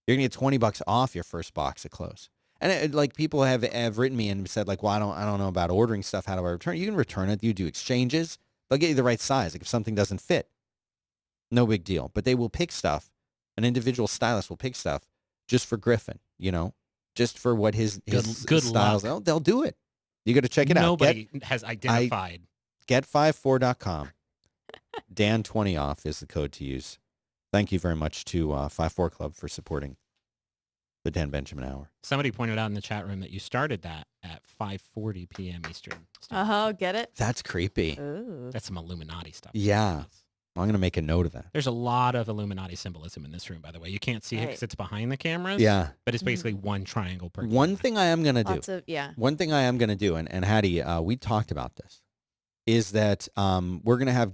You're going to get $20 off your first box of clothes. And like people have written me and said like, well, I don't know about ordering stuff. How do I return it? You can return it. You do exchanges. They'll get you the right size. Like if something doesn't fit, no big deal. But they will pick stuff. An individual stylist will pick stuff just for Griffin, just for what his Good styles. luck. They'll do it. You got to check it out. Nobody has identified. Get54.com. Dan20 off is the code to use. Thank you very much to 5-4 Club for supporting the Dan Benjamin Hour. Somebody pointed out in the chat room that you started that at 5:40 p.m. Eastern. Standard Time. Get it? That's creepy. Ooh. That's some Illuminati stuff. Yeah. I'm going to make a note of that. There's a lot of Illuminati symbolism in this room, by the way. You can't see it Right. because it's behind the cameras. Yeah. But it's basically one triangle per One camera. thing I am going to do. Lots of, yeah. One thing I am going to do, and Haddie, we talked about this, is that we're gonna have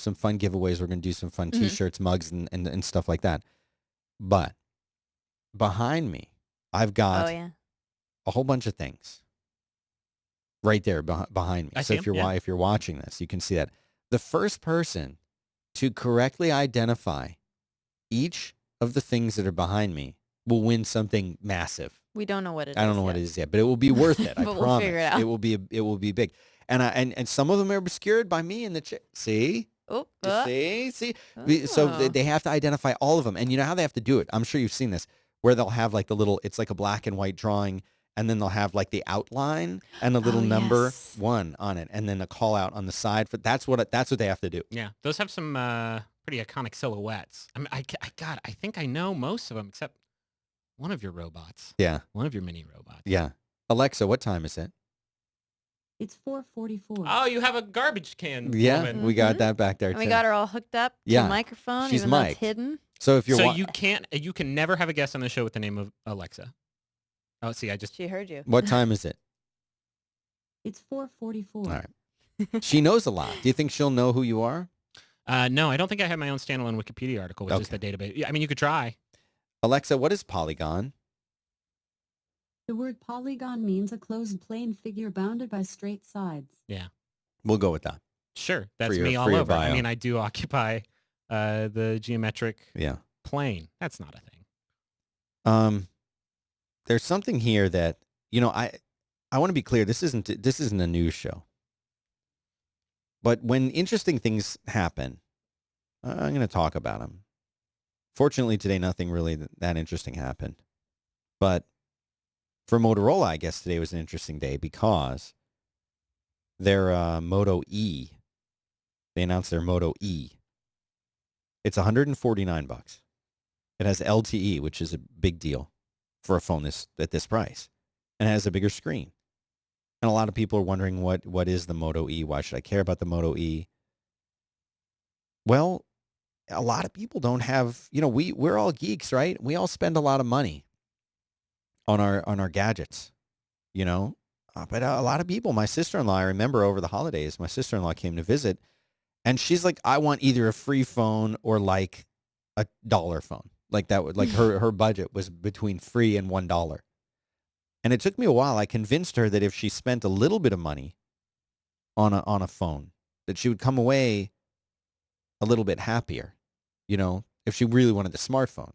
some fun giveaways. We're gonna do some fun T-shirts, mugs, and stuff like that. But behind me, I've got a whole bunch of things right there behind me. I So see 'em, if you're watching this, you can see that the first person to correctly identify each of the things that are behind me will win something massive. We don't know what it is. I don't know what it is yet, but it will be worth it. I But promise. we'll figure it out. It will be big. And some of them are obscured by me in the see. Oh, See. So they have to identify all of them, and you know how they have to do it. I'm sure you've seen this, where they'll have like the little. It's like a black and white drawing, and then they'll have like the outline and the little number yes. 1 on it, and then a call out on the side. That's what they have to do. Yeah, those have some pretty iconic silhouettes. I mean, I think I know most of them except one of your robots. Yeah. One of your mini robots. Yeah. Alexa, what time is it? It's 4:44. Oh, you have a garbage can. Yeah, woman. we got that back there And too. we got her all hooked up to Yeah. a microphone, She's even though mic'd. it's hidden. So if you're So you can never have a guest on the show with the name of Alexa. Oh, see, I just She heard you. what time is it? It's 4:44. All right. She knows a lot. Do you think she'll know who you are? no, I don't think I have my own standalone Wikipedia article, which is the database. Yeah, I mean, you could try. Alexa, what is polygon? The word polygon means a closed plane figure bounded by straight sides. Yeah, We'll go with that. sure. That's your- me for all your over. I bio. mean, I do occupy the geometric Yeah. plane. That's not a thing. There's something here that, I want to be clear. This isn't a news show. But when interesting things happen, I'm going to talk about them. Fortunately, today, nothing really that interesting happened. But for Motorola, I guess today was an interesting day because their Moto E, they announced their Moto E. It's $149. It has LTE, which is a big deal for a phone at this price, and it has a bigger screen. And a lot of people are wondering what is the Moto E? Why should I care about the Moto E? Well, a lot of people don't have, we're all geeks, right? We all spend a lot of money on our gadgets, but a lot of people, my sister-in-law, I remember over the holidays, my sister-in-law came to visit, and she's like, I want either a free phone or like a dollar phone. Like that would, like her budget was between free and $1. And it took me a while. I convinced her that if she spent a little bit of money on a phone, that she would come away a little bit happier. If she really wanted the smartphone,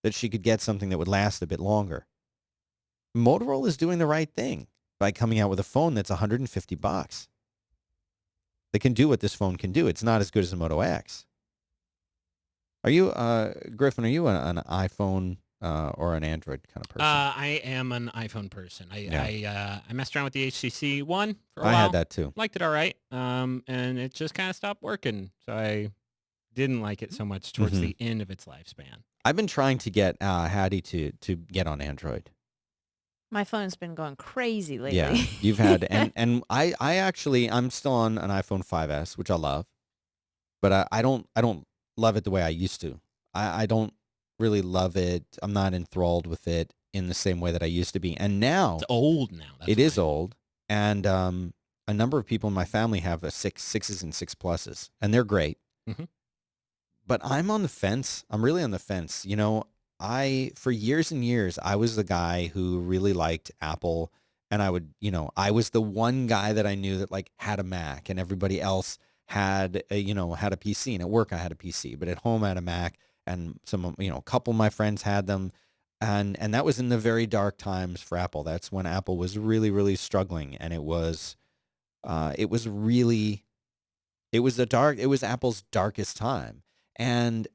that she could get something that would last a bit longer. Motorola is doing the right thing by coming out with a phone that's $150. They can do what this phone can do. It's not as good as the Moto X. Are you, Griffin, are you an iPhone or an Android kind of person? I am an iPhone person. I messed around with the HTC One for a while. I had that too. Liked it all right, and it just kind of stopped working. So I didn't like it so much towards the end of its lifespan. I've been trying to get Haddie to get on Android. My phone has been going crazy lately. Yeah, you've had, and I'm still on an iPhone 5S, which I love, but I don't love it the way I used to. I don't really love it. I'm not enthralled with it in the same way that I used to be. And now It's old now. it is old, and a number of people in my family have sixes and 6 pluses, and they're great. Mhm. But I'm on the fence. I'm really on the fence. For years and years, I was the guy who really liked Apple, and I was the one guy that I knew that like had a Mac, and everybody else had a PC. And at work, I had a PC, but at home, I had a Mac, and a couple of my friends had them, and that was in the very dark times for Apple. That's when Apple was really, really struggling, and it was Apple's darkest time. And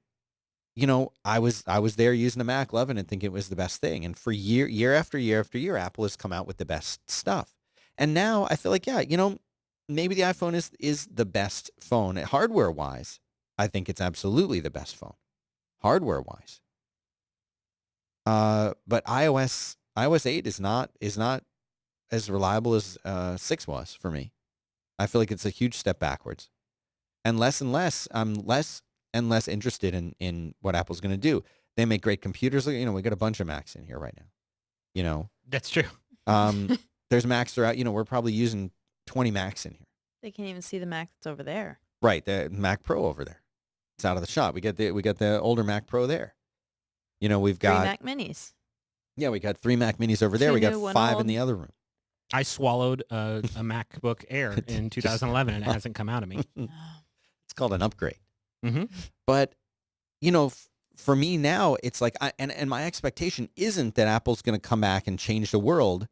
I was there using a Mac, loving it, thinking it was the best thing. And for year after year after year, Apple has come out with the best stuff. And now I feel like, maybe the iPhone is the best phone hardware wise. I think it's absolutely the best phone hardware wise. But iOS 8 is not as reliable as 6 was for me. I feel like it's a huge step backwards. And less and less, I'm less and less interested in what Apple's going to do. They make great computers. We got a bunch of Macs in here right now. That's true. There's Macs throughout. We're probably using 20 Macs in here. They can't even see the Mac that's over there. Right, the Mac Pro over there. It's out of the shop. We got the older Mac Pro there. We've got 3 Mac Minis. Yeah, we got 3 Mac Minis over there. Two We got new, one 5 in old. the other room. I swallowed a MacBook Air in 2011, and it hasn't come out of me. It's called an upgrade. Mm-hmm. But for me now, it's like, and my expectation isn't that Apple's going to come back and change the world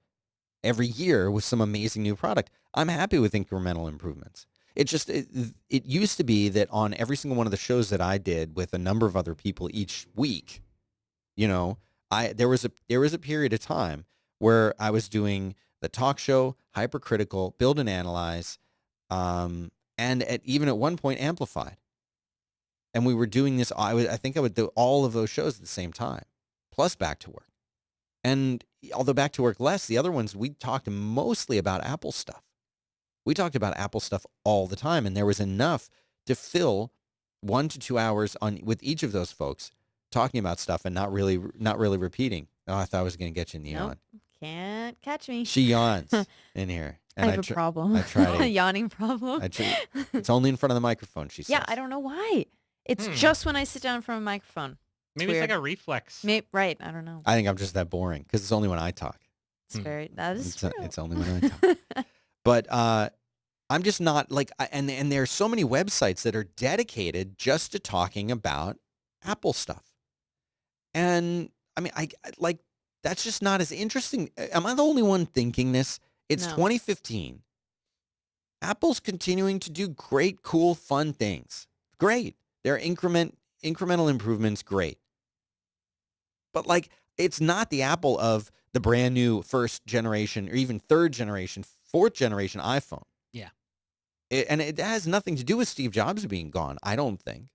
every year with some amazing new product. I'm happy with incremental improvements. It used to be that on every single one of the shows that I did with a number of other people each week, there was a period of time where I was doing the talk show, Hypercritical, Build and Analyze, and even at one point Amplified. And we were doing this. I think I would do all of those shows at the same time, plus Back to Work. And although Back to Work less, the other ones we talked mostly about Apple stuff. We talked about Apple stuff all the time, and there was enough to fill 1 to 2 hours with each of those folks talking about stuff and not really repeating. Oh, I thought I was going to get you in the yawn. Nope, can't catch me. She yawns in here. And I have a problem. I tried a yawning problem. It's only in front of the microphone, she says. Yeah, I don't know why. It's just when I sit down in front of a microphone. Maybe it's like a reflex. Right, I don't know. I think I'm just that boring because it's only when I talk. That is true. It's only when I talk. But I'm just not like, and there are so many websites that are dedicated just to talking about Apple stuff. And I mean, I like, that's just not as interesting. Am I the only one thinking this? It's No. 2015. Apple's continuing to do great, cool, fun things. Great. Their incremental improvements, great. But like, it's not the Apple of the brand new 1st generation or even 3rd generation, 4th generation iPhone. Yeah. And it has nothing to do with Steve Jobs being gone, I don't think.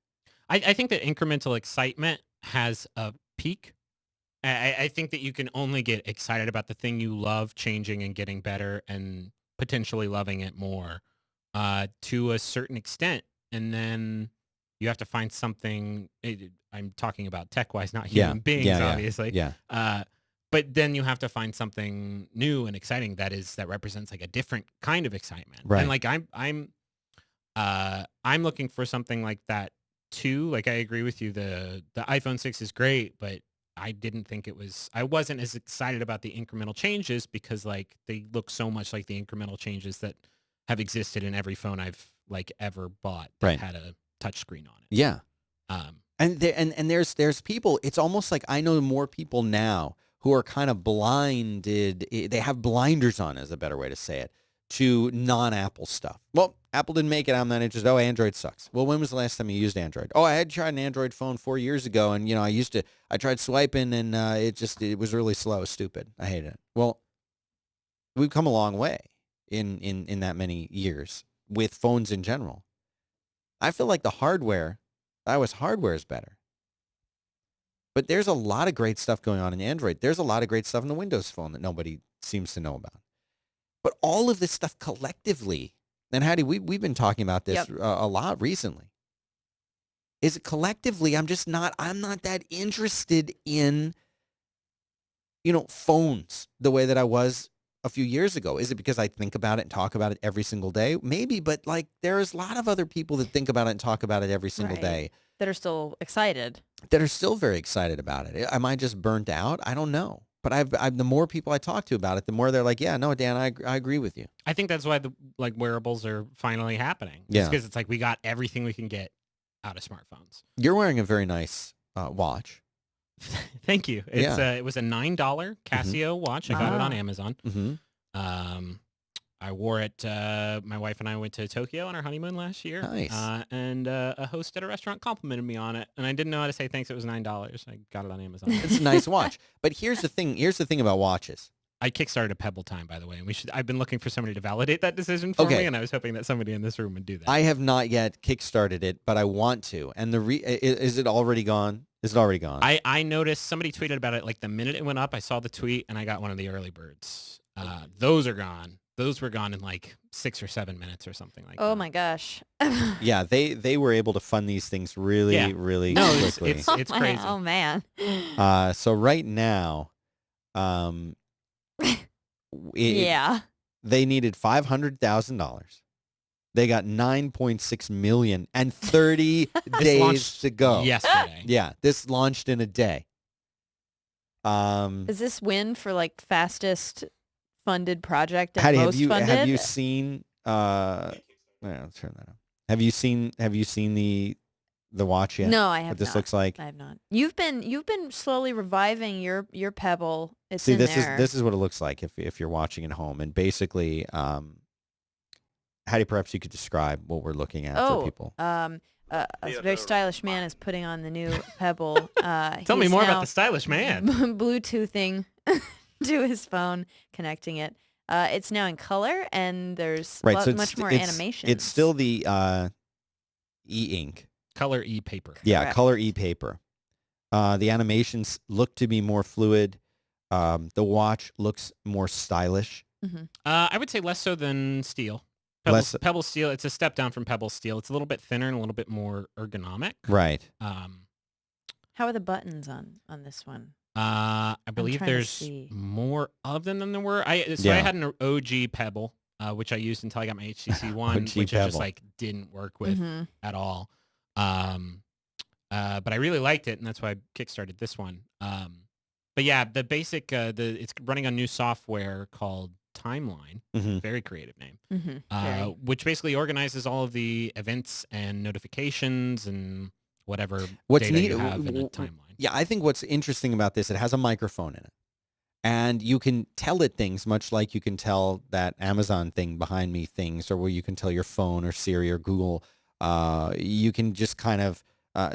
I think that incremental excitement has a peak. I think that you can only get excited about the thing you love changing and getting better and potentially loving it more to a certain extent. And then you have to find something. I'm talking about tech-wise, not Yeah. human beings, Yeah. obviously. Yeah. But then you have to find something new and exciting that represents like a different kind of excitement. Right. And like I'm looking for something like that too. Like I agree with you. The iPhone 6 is great, but I wasn't as excited about the incremental changes because like they look so much like the incremental changes that have existed in every phone I've like ever bought that Right. had a touchscreen on it. Yeah. Um, And there's people, it's almost like I know more people now who are kind of blinded. They have blinders on, is a better way to say it, to non-Apple stuff. Well, Apple didn't make it. I'm not interested. Oh, Android sucks. Well, when was the last time you used Android? Oh, I had tried an Android phone 4 years ago, and I tried swiping, and it was really slow, stupid. I hated it. Well, we've come a long way in that many years with phones in general. I feel like iOS hardware is better. But there's a lot of great stuff going on in Android. There's a lot of great stuff in the Windows Phone that nobody seems to know about. But all of this stuff collectively, and Haddie, we've been talking about this a lot recently, is collectively, I'm not that interested in, phones the way that I was a few years ago. Is it because I think about it and talk about it every single day? Maybe, but like there's a lot of other people that think about it and talk about it every single day. That are still excited. That are still very excited about it. Am I just burnt out? I don't know. But I've the more people I talk to about it, the more they're like, yeah, no, Dan, I agree with you. I think that's why the like wearables are finally happening. Yeah. Because it's like we got everything we can get out of smartphones. You're wearing a very nice watch. Thank you. It was a $9 Casio watch. I got it on Amazon. Mm-hmm. I wore it. My wife and I went to Tokyo on our honeymoon last year. Nice. And a host at a restaurant complimented me on it, and I didn't know how to say thanks. It was $9. I got it on Amazon. It's a nice watch. But here's the thing. Here's the thing about watches. I kickstarted a Pebble Time, by the way, and I've been looking for somebody to validate that decision for me, and I was hoping that somebody in this room would do that. I have not yet kickstarted it, but I want to. And is it already gone? Is it already gone? I noticed somebody tweeted about it like the minute it went up. I saw the tweet, and I got one of the early birds. Those are gone. Those were gone in like 6 or 7 minutes or something like that. Oh my gosh. Yeah, they were able to fund these things really, really quickly. It's crazy. Oh man. So right now, yeah. they needed $500,000. They got 9.6 million and 30 days to go. Yesterday. Yeah, this launched in a day. Is this win for like fastest funded project and Haddie, most funded? have you seen let's turn that on. Have you seen the watch yet? No, I have what this not. looks like? I have not. You've been slowly reviving your Pebble. It's See, in this there. is what it looks like if you're watching at home. And basically, Haddie, perhaps you could describe what we're looking at for people. A very stylish man is putting on the new Pebble. Tell me more about the stylish man. Bluetoothing to his phone, connecting it. It's now in color, and there's much more animation. It's still the e-ink. Color e-paper. Yeah, Correct. color e-paper. The animations look to be more fluid. The watch looks more stylish. Mm-hmm. I would say less so than steel. Pebble steel, it's a step down from Pebble steel. It's a little bit thinner and a little bit more ergonomic. Right. How are the buttons on this one? I believe trying to there's see. more of them than there were. I had an OG Pebble, which I used until I got my HTC One, OG which I just Pebble. like didn't work with Mm-hmm. at all. But I really liked it, and that's why I kickstarted this one. But yeah, the basic it's running on new software called Timeline. Mm-hmm. Very creative name. Mm-hmm. Which basically organizes all of the events and notifications and whatever What's data neat- you have in a timeline. Yeah, I think what's interesting about this, it has a microphone in it. And you can tell it things much like you can tell that Amazon thing behind me things, or where you can tell your phone or Siri or Google. You can just kind of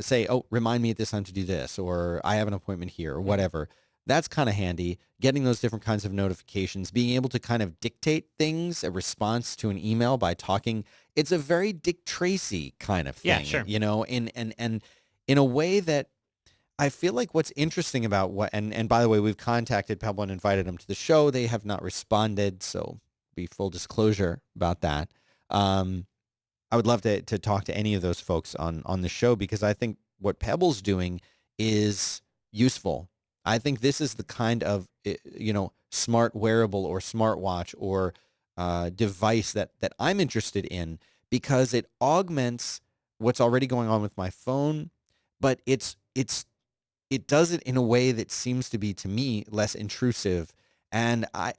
say, oh, remind me at this time to do this, or I have an appointment here, or whatever. That's kind of handy. Getting those different kinds of notifications, being able to kind of dictate things, a response to an email by talking. It's a very Dick Tracy kind of thing, Yeah, sure. and in a way that I feel like what's interesting about and by the way, we've contacted Pebble and invited them to the show. They have not responded, so be full disclosure about that. I would love to talk to any of those folks on the show, because I think what Pebble's doing is useful. I think this is the kind of smart wearable or smartwatch or device that I'm interested in, because it augments what's already going on with my phone, but it does it in a way that seems to be, to me, less intrusive. And I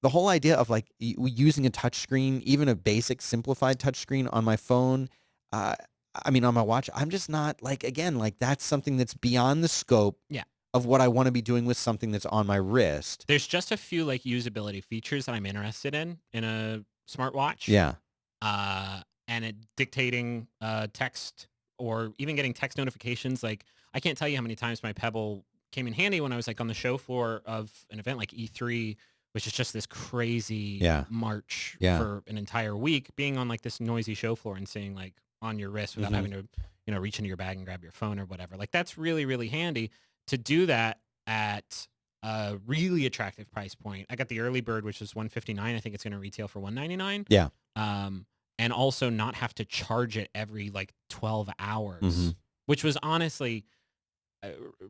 the whole idea of like using a touchscreen, even a basic simplified touchscreen on my phone, on my watch, I'm just not like, again, like that's something that's beyond the scope Yeah. of what I want to be doing with something that's on my wrist. There's just a few like usability features that I'm interested in a smartwatch. Yeah. And it dictating text or even getting text notifications. Like, I can't tell you how many times my Pebble came in handy when I was like on the show floor of an event like E3, which is just this crazy march for an entire week, being on like this noisy show floor and seeing like on your wrist without having to, reach into your bag and grab your phone or whatever. Like, that's really, really handy to do that at a really attractive price point. I got the early bird, which is $159. I think it's going to retail for $199. Yeah. And also not have to charge it every like 12 hours, which was honestly,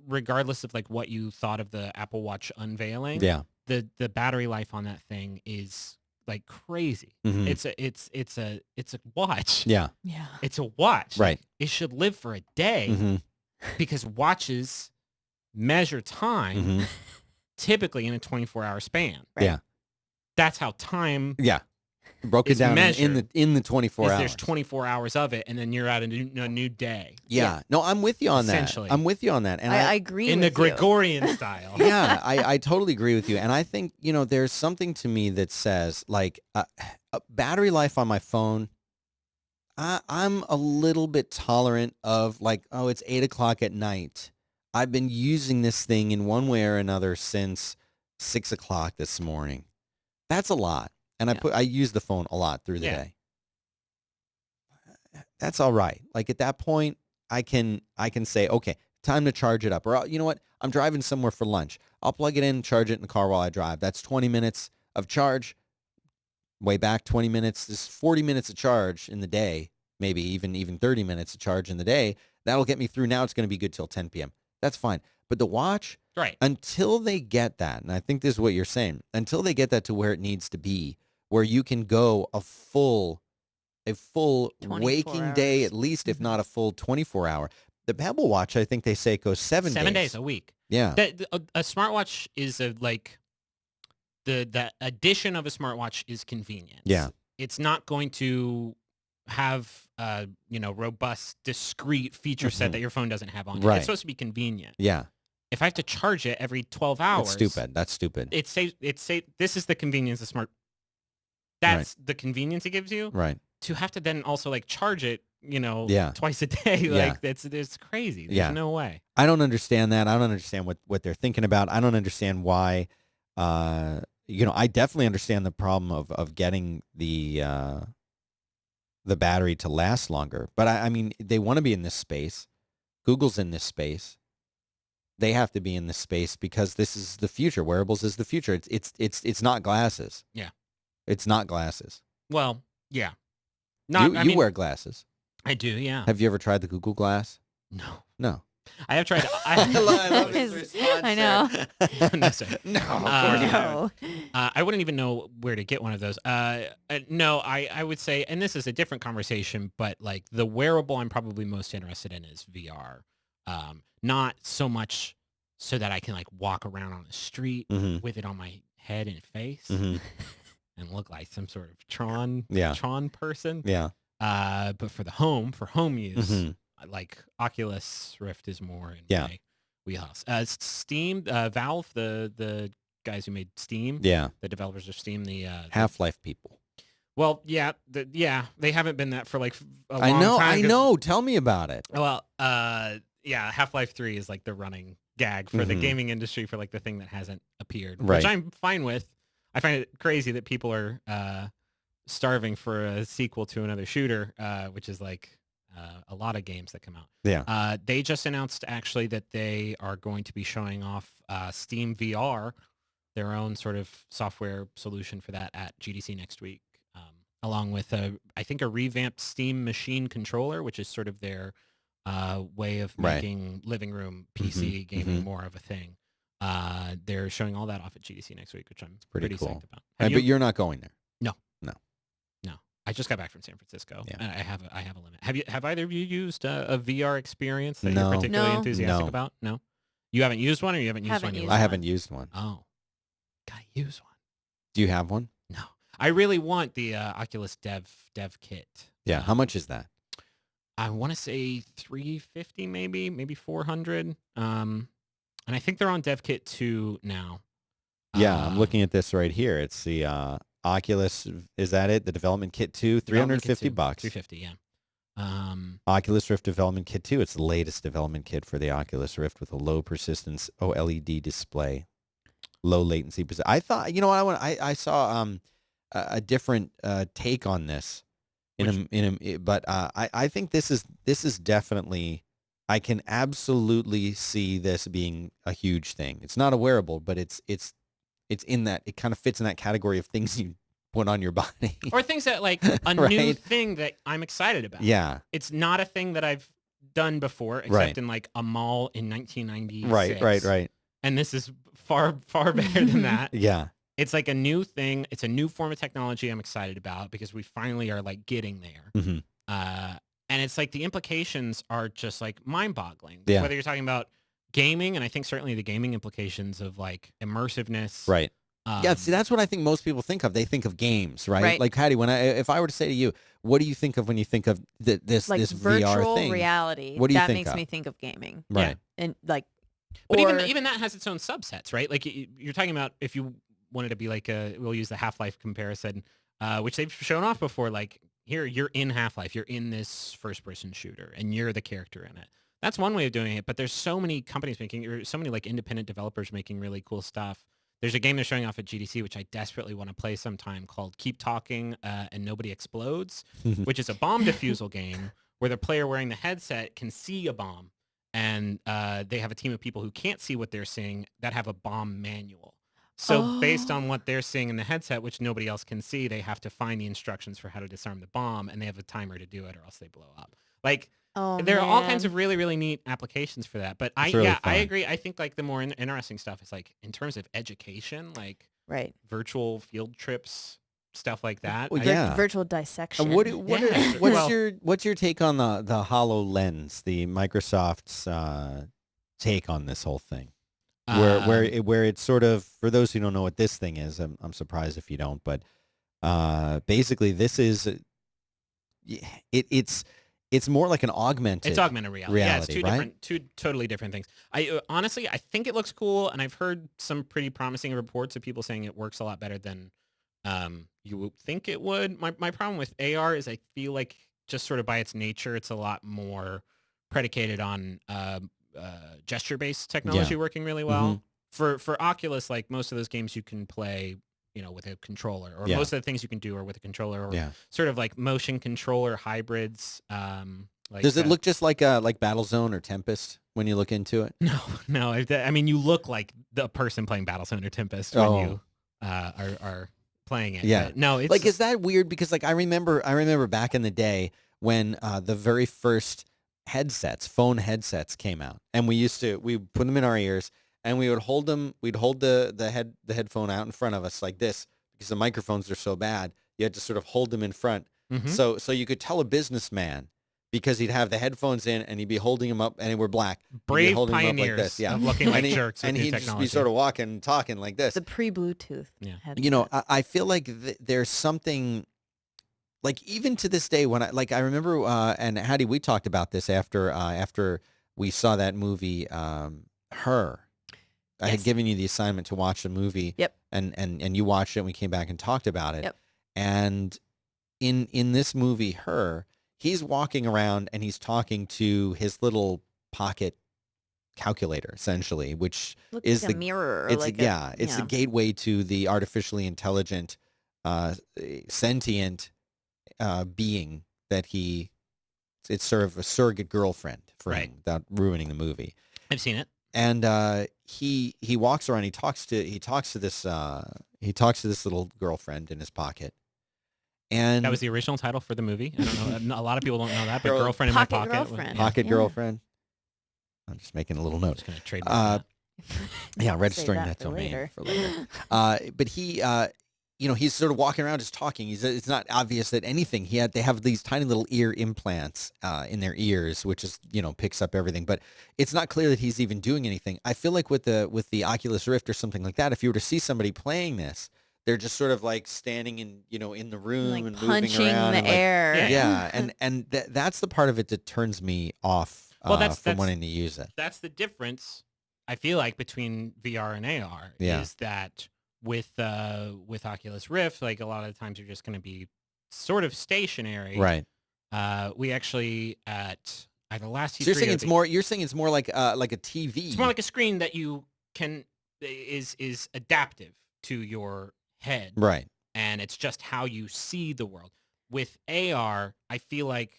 regardless of like what you thought of the Apple Watch unveiling, the battery life on that thing is like crazy. It's a watch. Yeah. It's a watch. Right. Like, it should live for a day because watches measure time typically in a 24-hour span. Right. Yeah. That's how time broke it is down measured. in the 24 hours. There's 24 hours of it, and then you're at a new day. Yeah. No, I'm with you on that. Essentially. I'm with you on that. And I agree in with the Gregorian style. Yeah, I totally agree with you. And I think, there's something to me that says, like, battery life on my phone, I'm a little bit tolerant of, like, oh, it's 8 o'clock at night. I've been using this thing in one way or another since 6 o'clock this morning. That's a lot. And I use the phone a lot through the day. That's all right. Like, at that point, I can say, okay, time to charge it up. Or, you know what? I'm driving somewhere for lunch. I'll plug it in, charge it in the car while I drive. That's 20 minutes of charge. Way back 20 minutes. There's 40 minutes of charge in the day. Maybe even 30 minutes of charge in the day. That'll get me through. Now it's going to be good till 10 p.m. That's fine. But the watch, right? Until they get that, and I think this is what you're saying, until they get that to where it needs to be, where you can go a full waking day, at least, if not a full 24 hour. The Pebble Watch, I think they say it goes 7 days. 7 days a week. Yeah. A smartwatch is the addition of a smartwatch is convenience. Yeah. It's not going to have robust, discrete feature set that your phone doesn't have on it. Right. It's supposed to be convenient. Yeah. If I have to charge it every 12 hours, That's stupid. This is the convenience of smart. That's the convenience it gives you. Right. To have to then also like charge it, twice a day, Yeah. like it's crazy. There's no way. I don't understand that. I don't understand what they're thinking about. I don't understand why. I definitely understand the problem of getting the battery to last longer. But I mean, they want to be in this space. Google's in this space. They have to be in this space because this is the future. Wearables is the future. It's not glasses. Yeah. It's not glasses. Well, yeah. You wear glasses. I do, yeah. Have you ever tried the Google Glass? No. I have tried. I love his response. I know. No, sir. No, of course not. I wouldn't even know where to get one of those. No, I would say, and this is a different conversation, but like the wearable I'm probably most interested in is VR. Not so much so that I can like walk around on the street with it on my head and face and look like some sort of Tron person. Yeah. But for home use, like Oculus Rift is more in my wheelhouse. Steam, Valve, the guys who made Steam, the developers of Steam, the Half-Life people. Well, they haven't been that for like a long time. I know. Tell me about it. Well, Half-Life 3 is like the running gag for the gaming industry for like the thing that hasn't appeared, which I'm fine with. I find it crazy that people are starving for a sequel to another shooter, which is like a lot of games that come out. Yeah. They just announced actually that they are going to be showing off Steam VR, their own sort of software solution for that at GDC next week, along with I think a revamped Steam Machine controller, which is sort of their way of Right. making living room PC gaming more of a thing. They're showing all that off at GDC next week, which I'm pretty cool. psyched about. But you're not going there. No. No. No. I just got back from San Francisco. Yeah. And I have a limit. Have either of you used a VR experience that No. you're particularly No. enthusiastic No. about? No. You haven't used one, or you haven't used Haven't one? You used I like? haven't used one. Oh, gotta use one. Do you have one? No, I really want the Oculus Dev kit. Yeah. How much is that? I want to say $350, maybe 400. And I think they're on Dev Kit 2 now. Yeah, I'm looking at this right here. It's the Oculus. Is that it? The Development Kit 2, $350. $350, yeah. Oculus Rift Development Kit 2. It's the latest development kit for the Oculus Rift with a low persistence OLED display, low latency. I thought, you know what, I saw a different take on this but I think this is definitely, I can absolutely see this being a huge thing. It's not a wearable, but it's in that, it kind of fits in that category of things you put on your body. Or things that like a new Right. thing that I'm excited about. Yeah. It's not a thing that I've done before, except Right. in like a mall in 1996. Right. And this is far better than that. Yeah. It's like a new thing. It's a new form of technology I'm excited about because we finally are like getting there. hmm And it's like the implications are just like mind-boggling. Yeah. Whether you're talking about gaming, and I think certainly the gaming implications of like immersiveness. Right. Yeah, um, see, that's what I think most people think of. They think of games, right? Right. Like Haddie, if I were to say to you, what do you think of when you think of this Like this virtual VR thing? reality. What do you that think makes of? me think of gaming. Right. And like, But or, even that has its own subsets, right? Like you're talking about if you wanted to be like we'll use the Half-Life comparison, which they've shown off before. Like here, you're in Half-Life, you're in this first-person shooter, and you're the character in it. That's one way of doing it. But there's so many companies making, or so many like independent developers making really cool stuff. There's a game they're showing off at GDC, which I desperately want to play sometime, called Keep Talking and Nobody Explodes, which is a bomb defusal game where the player wearing the headset can see a bomb. And they have a team of people who can't see what they're seeing that have a bomb manual. So based on what they're seeing in the headset, which nobody else can see, they have to find the instructions for how to disarm the bomb, and they have a timer to do it or else they blow up. Like, there are all kinds of really, really neat applications for that. But It's really I fun. agree. I think like the more interesting stuff is like in terms of education, like right. virtual field trips, stuff like that. Well, I- yeah. Virtual dissection. And Yeah. what's Well- what's your take on the HoloLens, the Microsoft's take on this whole thing? Where it's sort of, for those who don't know what this thing is, I'm surprised if you don't, but basically this is it's more like an augmented. It's augmented reality. Yeah, it's reality, two totally different things. I honestly, I think it looks cool, and I've heard some pretty promising reports of people saying it works a lot better than you would think it would. My problem with AR is I feel like just sort of by its nature, it's a lot more predicated on gesture-based technology working really well. For Oculus, like most of those games you can play, with a controller, or most of the things you can do are with a controller, or sort of like motion controller hybrids. Like, Does it look just like Battlezone or Tempest when you look into it? No. I mean, you look like the person playing Battlezone or Tempest when you are playing it. Yeah. But no, it's Like, is that weird? Because like I remember back in the day when the very first phone headsets came out, and we put them in our ears, and we would hold them. We'd hold the headphone out in front of us like this, because the microphones are so bad. You had to sort of hold them in front, so you could tell a businessman, because he'd have the headphones in and he'd be holding them up, and they were black. brave holding them up pioneers like this, yeah, of looking like and jerks with and new he'd just technology. be sort of walking and talking like this. The pre-Bluetooth. Yeah. headset. I feel like there's something, like, even to this day, when I remember, and Haddie, we talked about this after we saw that movie, Her. I had Yes. given you the assignment to watch the movie. Yep. And you watched it, and we came back and talked about it. Yep. And in this movie, Her, he's walking around and he's talking to his little pocket calculator, essentially, which Looks is like the a mirror. Or it's like it's the gateway to the artificially intelligent, sentient being that he it's sort of a surrogate girlfriend for Right. him without ruining the movie. I've seen it. And he walks around. He talks to this little girlfriend in his pocket. And That was the original title for the movie. I don't know. A lot of people don't know that, but Girl- Girlfriend in My Pocket Pocket. Girlfriend. pocket Yeah. girlfriend. I'm just making a little I'm note. just going to trade Uh, that. Yeah, Save registering that that for domain later. for later. But he, he's sort of walking around just talking. It's not obvious that anything. They have these tiny little ear implants in their ears, which is, picks up everything. But it's not clear that he's even doing anything. I feel like with the Oculus Rift or something like that, if you were to see somebody playing this, they're just sort of like standing in the room Like and punching moving around the and like, air. yeah, and that's the part of it that turns me off Well, that's from wanting to use it. That's the difference, I feel like, between VR and AR Yeah. is that with Oculus Rift, like a lot of the times you're just going to be sort of stationary. Right. We actually at either last So you're E3 saying or it's the- more. You're saying it's more like a TV. It's more like a screen that you can is adaptive to your head, right. and it's just how you see the world. With AR, I feel like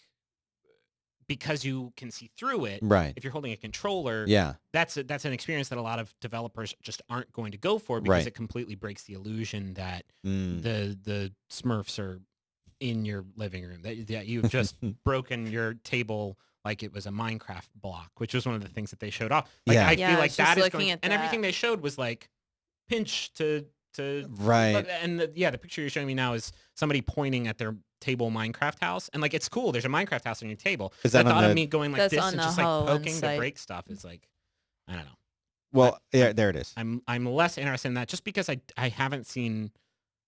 because you can see through it, Right. if you're holding a controller, Yeah. that's an experience that a lot of developers just aren't going to go for because Right. it completely breaks the illusion that Mm. the Smurfs are in your living room. That you've just broken your table like it was a Minecraft block, which was one of the things that they showed off. Like, Yeah. I Yeah, feel I like was that just is looking going, at and everything that. they showed was like pinch to Right. and the picture you're showing me now is somebody pointing at their table Minecraft house, and like it's cool. There's a Minecraft house on your table. Is The that on thought of the- me going like That's this on and the just like HoloLens poking to site. break stuff is like, I don't know. Well, yeah, there it is. I'm less interested in that just because I haven't seen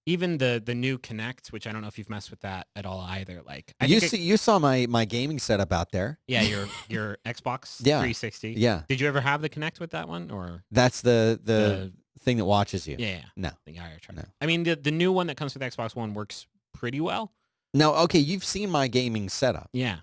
even the new Kinect, which I don't know if you've messed with that at all either. Like You saw my gaming setup out there. yeah, your Xbox Yeah. 360. Yeah. Did you ever have the Kinect with that one or That's the thing that watches you. yeah? No. The IR tracker. No. I mean the new one that comes with Xbox One works pretty well. No. Okay. You've seen my gaming setup, Yeah.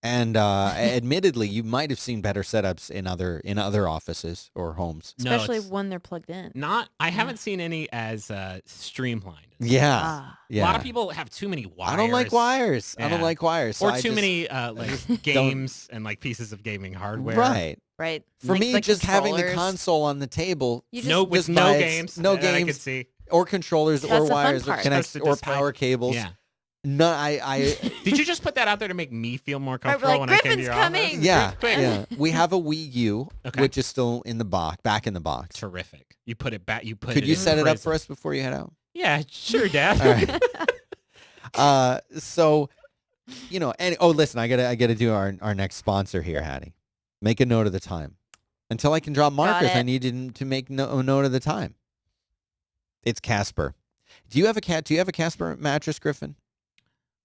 and admittedly, you might have seen better setups in other offices or homes. No, Especially it's when they're plugged in. I Yeah. haven't seen any as streamlined. Yeah. Ah. Yeah. A lot of people have too many wires. I don't like wires. I don't Yeah. like wires. So Or I too just- many like games and like pieces of gaming hardware. Right. Right. For Like me, the just having the controllers. console on the table, You just, No, with just no by games. no that I could games, see. or controllers, That's or the fun wires, or part. connects, Just or display. power cables. Yeah. No, I Did you just put that out there to make me feel more Right, comfortable like, when I came to Griffin's your coming. office? yeah, Quick. yeah. We have a Wii U, Okay. which is still in the back in the box. Terrific. You put it back. You put Could it you in set it up prison. for us before you head out? Yeah, sure, Dad. All right. So, and listen, I gotta do our next sponsor here, Haddie. Make a note of the time. Until I can drop markers, I it. need to make a note of the time. It's Casper. Do you have a Casper mattress, Griffin?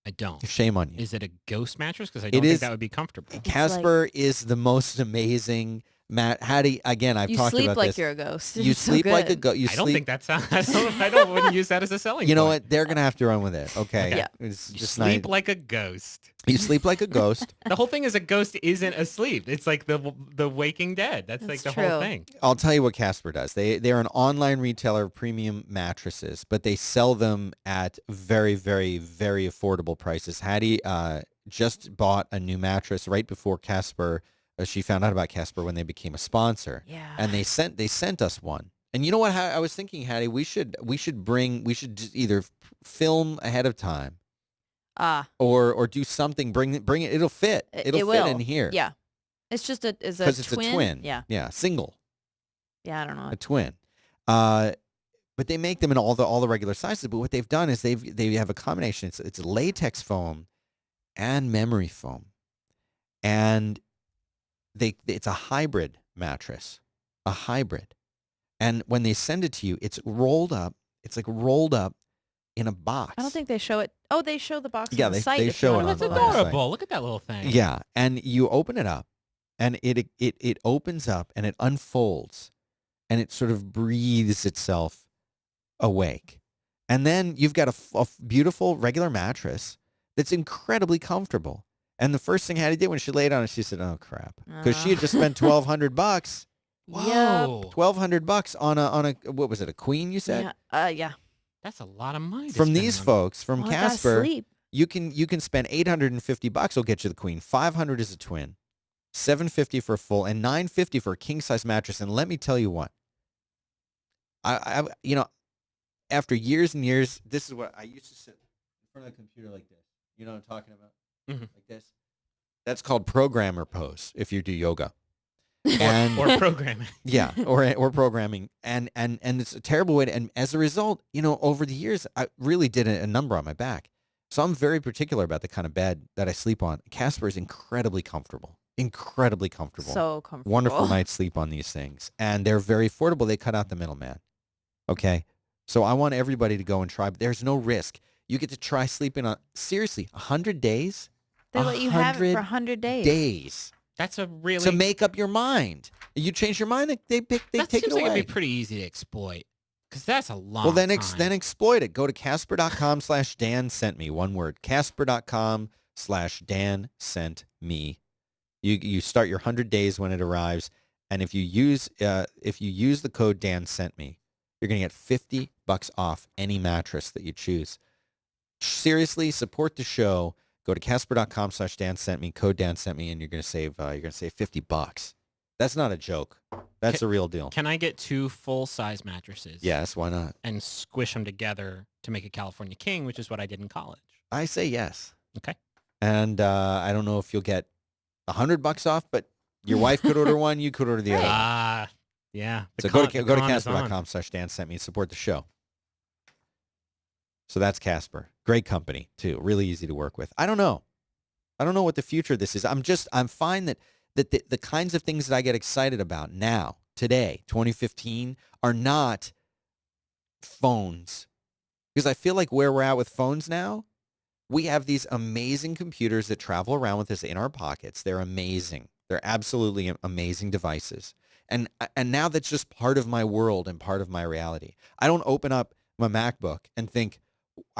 I don't. Shame on you. Is it a ghost mattress? Because I don't is- think that would be comfortable. Casper is the most amazing Haddie, again, I've You talked sleep about like this. you're a ghost. You It's so sleep like a good. ghost. I don't think that sounds. I wouldn't use that as a selling You know point. what? They're gonna have to run with it. Okay. Okay. Yeah. It's You just sleep not, like a ghost. you sleep like a ghost. The whole thing is a ghost isn't asleep. It's like the Waking Dead. That's like That's the whole true. thing. I'll tell you what Casper does. They're an online retailer of premium mattresses, but they sell them at very, very, very affordable prices. Haddie just bought a new mattress right before Casper. She found out about Casper when they became a sponsor, Yeah. and they sent us one. And you know what? I was thinking, Haddie, we should just either film ahead of time or do something. Bring it. It'll fit. It'll fit in here. Yeah. It's just is a Because it's twin. a twin. Yeah. Yeah. Single. Yeah, I don't know. A twin. But they make them in all the regular sizes. But what they've done is they have a combination. It's latex foam and memory foam, and it's a hybrid mattress, a hybrid. And when they send it to you, it's rolled up. It's like rolled up in a box. I don't think they show it. Oh, they show the box Yeah, on the they- site. they if you show it wanna on That's the look website. it up. adorable. Look at that little thing. Yeah, and you open it up, and it opens up and it unfolds, and it sort of breathes itself awake, and then you've got a beautiful regular mattress that's incredibly comfortable. And the first thing Haddie did when she laid on it, she said, "Oh crap," because she had just spent $1,200. Whoa. $1,200 on a what was it, a queen? You said Yeah. Yeah. That's a lot of money. to from spend these on- folks from Well, I gotta Casper. sleep. You can spend $850 will get you the queen. $500 is a twin, $750 for a full, and $950 for a king size mattress. And let me tell you what, I after years and years, this is what I used to sit in front of the computer like this. You know what I'm talking about? Mhm. Like this. That's called programmer pose if you do yoga. And Or programming. yeah, or programming, and it's a terrible way to. And as a result, over the years, I really did a number on my back. So I'm very particular about the kind of bed that I sleep on. Casper is incredibly comfortable, So comfortable. wonderful night's sleep on these things, and they're very affordable. They cut out the middleman. Okay, so I want everybody to go and try. But there's no risk. You get to try sleeping on seriously 100 days. They let you have it for 100 days. Days. That's a really To make up your mind. You change your mind, they take that it seems away. like it'd be pretty easy to exploit because that's a long. Well, then time. exploit it. Go to Casper.com/Dan sent me. One word. Casper.com/Dan sent me. You start your 100 days when it arrives, and if you use the code Dan sent me, you're gonna get $50 off any mattress that you choose. Seriously, support the show. Go to Casper.com/Dan sent me, code Dan sent me, and you're gonna save $50. That's not a joke. That's a real deal. Can I get 2 full-size mattresses? Yes, why not? And squish them together to make a California King, which is what I did in college. I say yes. Okay. And I don't know if you'll get $100 off, but your wife could order one. You could order the other one. Yeah. So go to Casper.com/Dan sent me and support the show. So that's Casper. Great company too. Really easy to work with. I don't know what the future of this is. I'm fine that the kinds of things that I get excited about now, today, 2015, are not phones. Because I feel like where we're at with phones now, we have these amazing computers that travel around with us in our pockets. They're amazing. They're absolutely amazing devices. And now that's just part of my world and part of my reality. I don't open up my MacBook and think,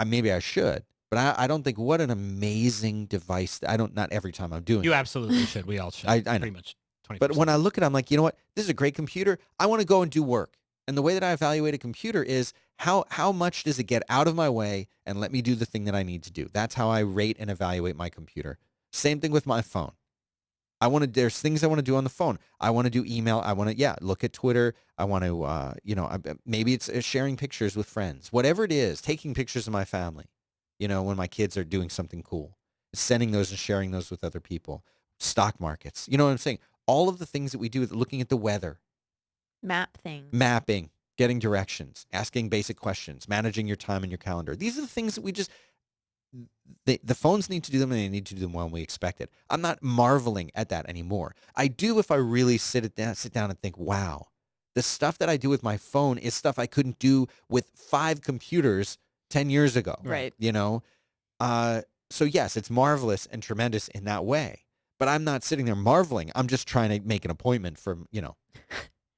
maybe I should, but I don't think what an amazing device. Not every time I'm doing You it. absolutely should. We all should. I know. Pretty much 20%. But when I look at it, I'm like, you know what? This is a great computer. I want to go and do work. And the way that I evaluate a computer is how much does it get out of my way and let me do the thing that I need to do. That's how I rate and evaluate my computer. Same thing with my phone. There's things I want to do on the phone. I want to do email. I want to, look at Twitter. I want to, maybe it's sharing pictures with friends. Whatever it is, taking pictures of my family, when my kids are doing something cool. Sending those and sharing those with other people. Stock markets. You know what I'm saying? All of the things that we do, looking at the weather. Map things. Mapping, getting directions, asking basic questions, managing your time and your calendar. These are the things that we just... The phones need to do them, and they need to do them when we expect it. I'm not marveling at that anymore. I do if I really sit down and think, wow, the stuff that I do with my phone is stuff I couldn't do with 5 computers 10 years ago. Right. So yes, it's marvelous and tremendous in that way. But I'm not sitting there marveling. I'm just trying to make an appointment for,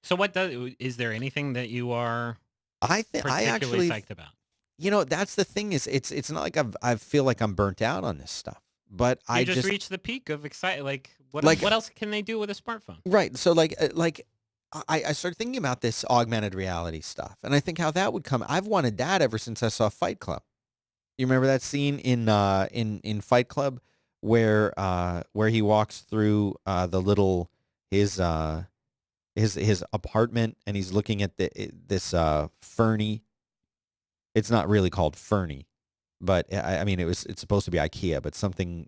So is there anything that you are I particularly actually psyched about? That's the thing is it's not like I feel like I'm burnt out on this stuff, but You just reached the peak of excitement. What else can they do with a smartphone? right. So I started thinking about this augmented reality stuff, and I think how that would come. I've wanted that ever since I saw Fight Club. You remember that scene in Fight Club where he walks through his apartment and he's looking at this Fernie. It's not really called Fernie, but it's supposed to be IKEA, but something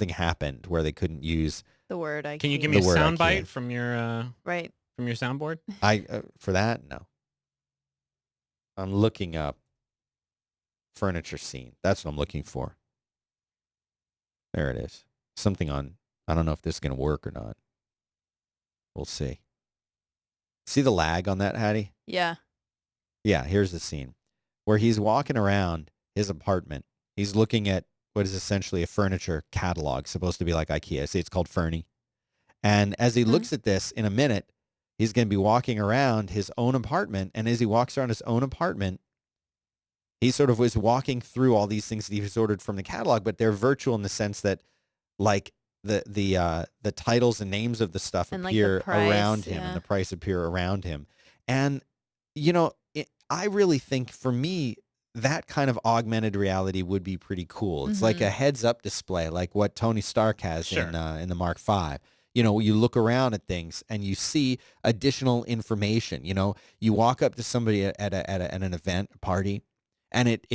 happened where they couldn't use The word I Can you give me a The word soundbite IKEA. from your Right. soundboard? for that. No, I'm looking up furniture scene. That's what I'm looking for. There it is. Something on. I don't know if this is gonna work or not. We'll see. See the lag on that, Haddie? Yeah. Yeah, here's the scene where he's walking around his apartment. He's looking at what is essentially a furniture catalog, supposed to be like IKEA. See, it's called Fernie. And as he looks at this in a minute, he's going to be walking around his own apartment. And as he walks around his own apartment, he sort of was walking through all these things that he's ordered from the catalog, but they're virtual in the sense that like the titles and names of the stuff And, like, appear the price, around him yeah. and the price appear around him. And, I really think for me, that kind of augmented reality would be pretty cool. It's like a heads-up display, like what Tony Stark has Sure. in the Mark V. You know, you look around at things and you see additional information. You know, you walk up to somebody at an event, a party, and it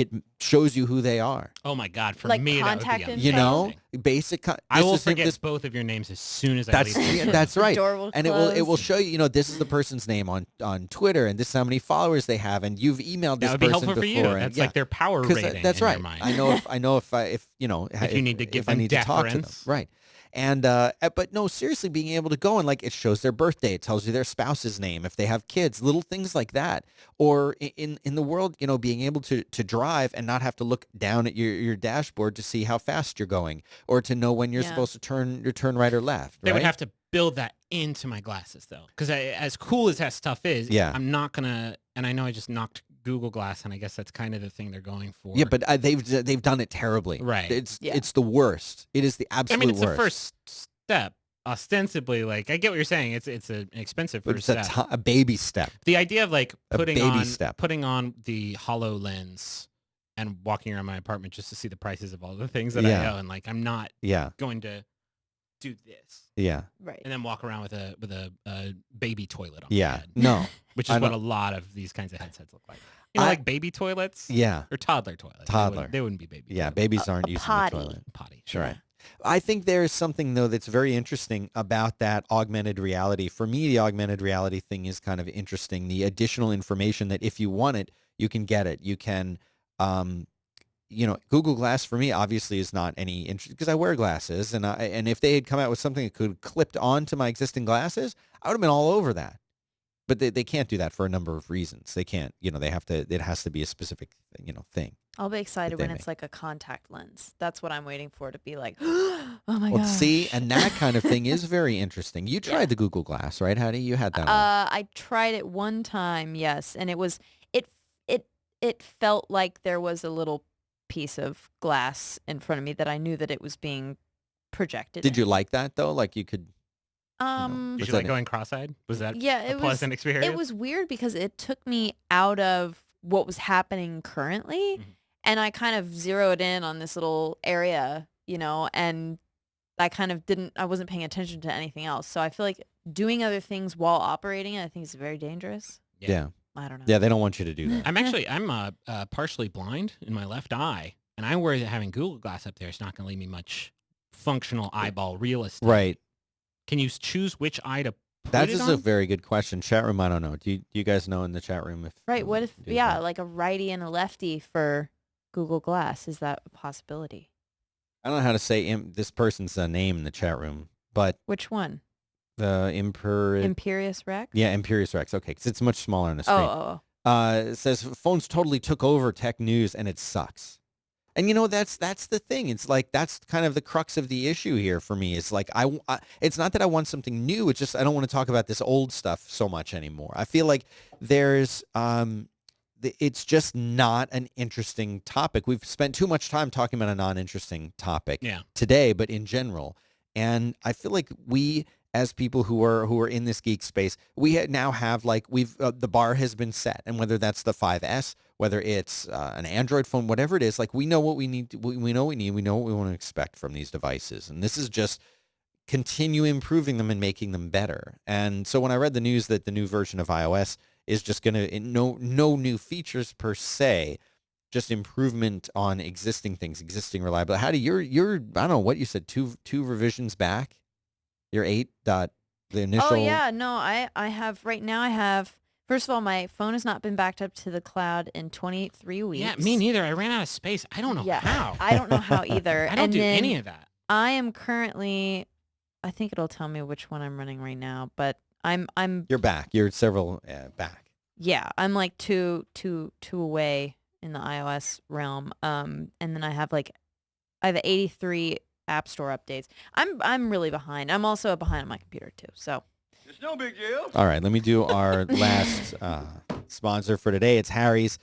shows you who they are. Oh my God! For Like me, that would be contact amazing. You know, Amazing. basic. I will this is him- forget this- both of your names as soon as I That's leave. that's right. Door will And it will close. show you. You know, this is the person's name on Twitter, and this is how many followers they have, and you've emailed this That would be person helpful for before. you. and That's yeah. like their power 'Cause rating. that's in right. Their mind. I know if you know If you need to give if I them need to talk to them, deference. right? And but no, seriously, being able to go and like it shows their birthday, it tells you their spouse's name, if they have kids, little things like that. Or in the world, you know, being able to drive and not have to look down at your dashboard to see how fast you're going, or to know when you're Yeah. supposed to turn right or left. They right? would have to build that into my glasses though, because as cool as that stuff is, Yeah. I'm not gonna. And I know I just knocked Google Glass, and I guess that's kind of the thing they're going for. Yeah, but they've done it terribly. Right. It's the worst. It is the I absolute mean, it's worst. the first step. Ostensibly, like I get what you're saying. It's an expensive But first it's step. a baby step. The idea of like A putting baby on step. putting on the HoloLens and walking around my apartment just to see the prices of all the things that Yeah. I own. Like I'm not Yeah, going to do this yeah, Right. and then walk around with a baby toilet on yeah. my head, No, which I is what know. a lot of these kinds of headsets look like. You know, I- like baby toilets yeah, or toddler toilets. Toddler. They wouldn't be baby. yeah. toilets. Babies aren't a using potty. the toilet. Potty. Sure. Right. I think there's something though that's very interesting about that augmented reality. For me, the augmented reality thing is kind of interesting. The additional information that if you want it, you can get it. You can, you know, Google Glass for me obviously is not any interest because I wear glasses, and if they had come out with something that could clipped onto my existing glasses, I would have been all over that. But they can't do that for a number of reasons. They can't, you know, they have to. It has to be a specific, you know, thing. I'll be excited they when make. it's like a contact lens. That's what I'm waiting for to be like, oh my Well, gosh. see, and that kind of thing is very interesting. You tried Yeah. the Google Glass, right, Haddie? You had that on. I tried it one time, yes, and it felt like there was a little piece of glass in front of me that I knew that it was being projected. Did in. you like that though? Like you could. Um, Did Was you like that- going cross-eyed? Was that yeah, a it was. pleasant experience? It was weird because it took me out of what was happening currently, Mhm. and I kind of zeroed in on this little area, you know, and I kind of I wasn't paying attention to anything else. So I feel like doing other things while operating it, I think is very dangerous. Yeah. I don't know. Yeah, they don't want you to do that. I'm partially blind in my left eye, and I worry that having Google Glass up there is not going to leave me much functional eyeball real estate. Right. Can you choose which eye to put That it is on? a very good question. Chat room, I don't know. Do you guys know in the chat room if Right. What if, do yeah, that? like a righty and a lefty for Google Glass? Is that a possibility? I don't know how to say this person's name in the chat room, but Which one? the Imperious Rex? yeah, Imperious Rex. Okay, because it's much smaller on the Oh, screen. oh, oh. It says phones totally took over tech news and it sucks. And you know that's the thing. It's like that's kind of the crux of the issue here for me. It's like it's not that I want something new. It's just I don't want to talk about this old stuff so much anymore. I feel like there's it's just not an interesting topic. We've spent too much time talking about a non-interesting topic Yeah. today, but in general. And I feel like we, as people who are in this geek space, we now have like the bar has been set, and whether that's the 5S, whether it's an Android phone, whatever it is, like we know what we need. We know what we want to expect from these devices, and this is just continue improving them and making them better. And so when I read the news that the new version of iOS is just going to no new features per se, just improvement on existing things, existing reliability. Haddie, you're I don't know what you said, two revisions back. You're 8. The initial. Oh yeah, no, I have right now. I have first of all, my phone has not been backed up to the cloud in 23 weeks. Yeah, me neither. I ran out of space. I don't know Yeah, how. I don't know how either. I don't And do then any of that. I am currently. I think it'll tell me which one I'm running right now, but I'm You're back. You're several back. yeah, I'm like two away in the iOS realm. And then I have 83 App Store updates. I'm really behind. I'm also behind on my computer too. So It's no big deal. All right, let me do our last sponsor for today. It's Harry's.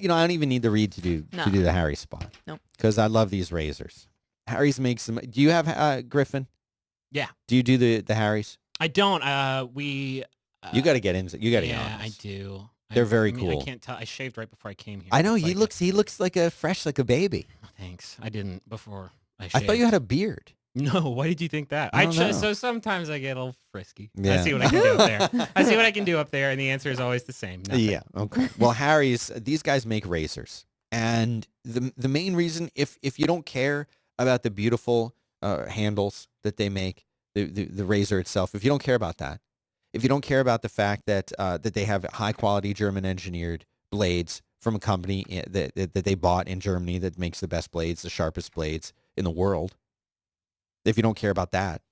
You know, I don't even need the read to do No. the Harry spot. Nope. Because I love these razors. Harry's makes them. Do you have Griffin? Yeah. Do you do the Harry's? I don't. We. You got to get into. You got to get Yeah, on I this. do. They're very I cool. I can't tell. I shaved right before I came here. I know It's he like looks like a fresh like a baby. thanks. I didn't before I I shaved. thought you had a beard. No, why did you think that? I don't know. So sometimes I get a little frisky. I Yeah. see what I can do up there. I see what I can do up there, and the answer is always the same. Nothing. Yeah. Okay. Well, Harry's. These guys make razors, and the main reason, if you don't care about the beautiful handles that they make, the razor itself, if you don't care about that, if you don't care about the fact that that they have high quality German engineered blades from a company that they bought in Germany that makes the best blades, the sharpest blades in the world. If you don't care about that,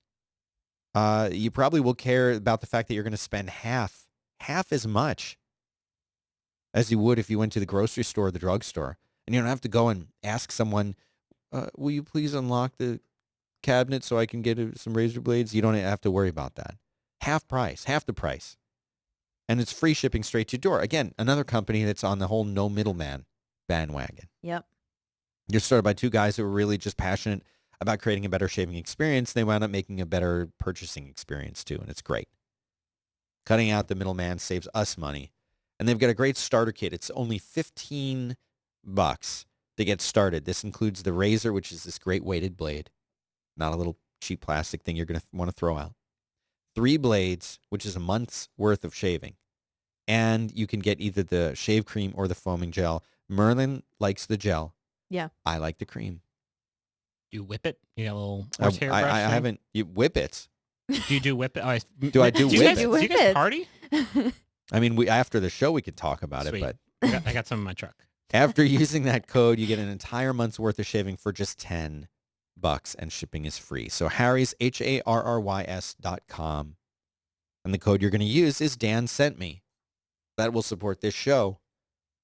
you probably will care about the fact that you're going to spend half as much as you would if you went to the grocery store or the drugstore. And you don't have to go and ask someone, will you please unlock the cabinet so I can get some razor blades? You don't have to worry about that. Half the price. And it's free shipping straight to your door. Again, another company that's on the whole no middleman bandwagon. Yep. You're started by two guys who were really just passionate about creating a better shaving experience. They wound up making a better purchasing experience too, and it's great. Cutting out the middleman saves us money. And they've got a great starter kit. It's only $15 to get started. This includes the razor, which is this great weighted blade, not a little cheap plastic thing you're going to want to throw out. 3 blades, which is a month's worth of shaving. And you can get either the shave cream or the foaming gel. Merlin likes the gel. Yeah. I like the cream. Do you whip it? You got a little horsehair brush I thing? haven't. You whip it. Do you do whip it? Oh, Do I do you whip guys, it? do you guys Whip it. party? I mean, after the show we could talk about Sweet. it, but I got some in my truck. after using that code, you get an entire month's worth of shaving for just $10, and shipping is free. So Harry's HARRYS.com, and the code you're going to use is Dan Sent Me. That will support this show,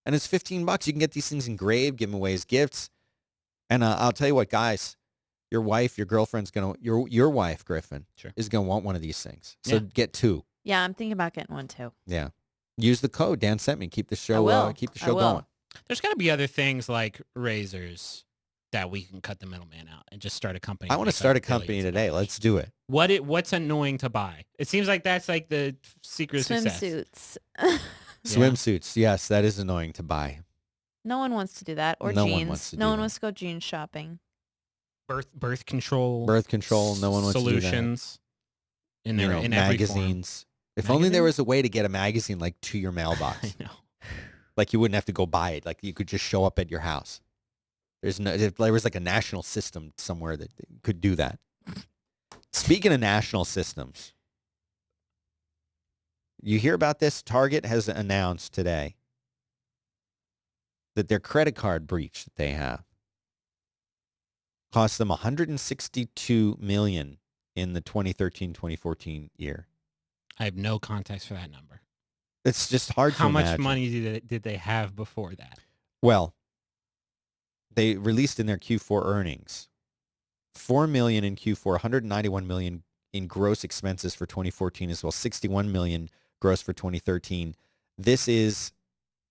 and it's $15. You can get these things engraved, give them away as gifts, and I'll tell you what, guys. Your wife, your girlfriend's gonna, your wife, Griffin, Sure. is gonna want one of these things. So Yeah. get 2. Yeah, I'm thinking about getting one too. Yeah, use the code Dan Sent Me. Keep the show, will. I will. going. There's got to be other things like razors that we can cut the middleman out and just start a company. I want to make start a like company billions of today. dollars. Let's do it. What's annoying to buy? It seems like that's like the secret of success. Swimsuits. Yeah. Swimsuits. Yes, that is annoying to buy. No one wants to do that. Or No jeans. one wants to no do one that. wants to go jeans shopping. Birth control. Birth control. No one wants solutions in to do there that. in every Magazines. If only there Magazines? was a way to get a magazine like to your form. mailbox. I know. Like you wouldn't have to go buy it. Like you could just show up at your house. If there was like a national system somewhere that could do that. Speaking of national systems, you hear about this? Target has announced today that their credit card breach that they have cost them $162 million in the 2013-2014 year. I have no context for that number. It's just hard to How much imagine. money did they have before that? Well, they released in their Q4 earnings $4 million in Q4, $191 million in gross expenses for 2014 as well, $61 million gross for 2013. This is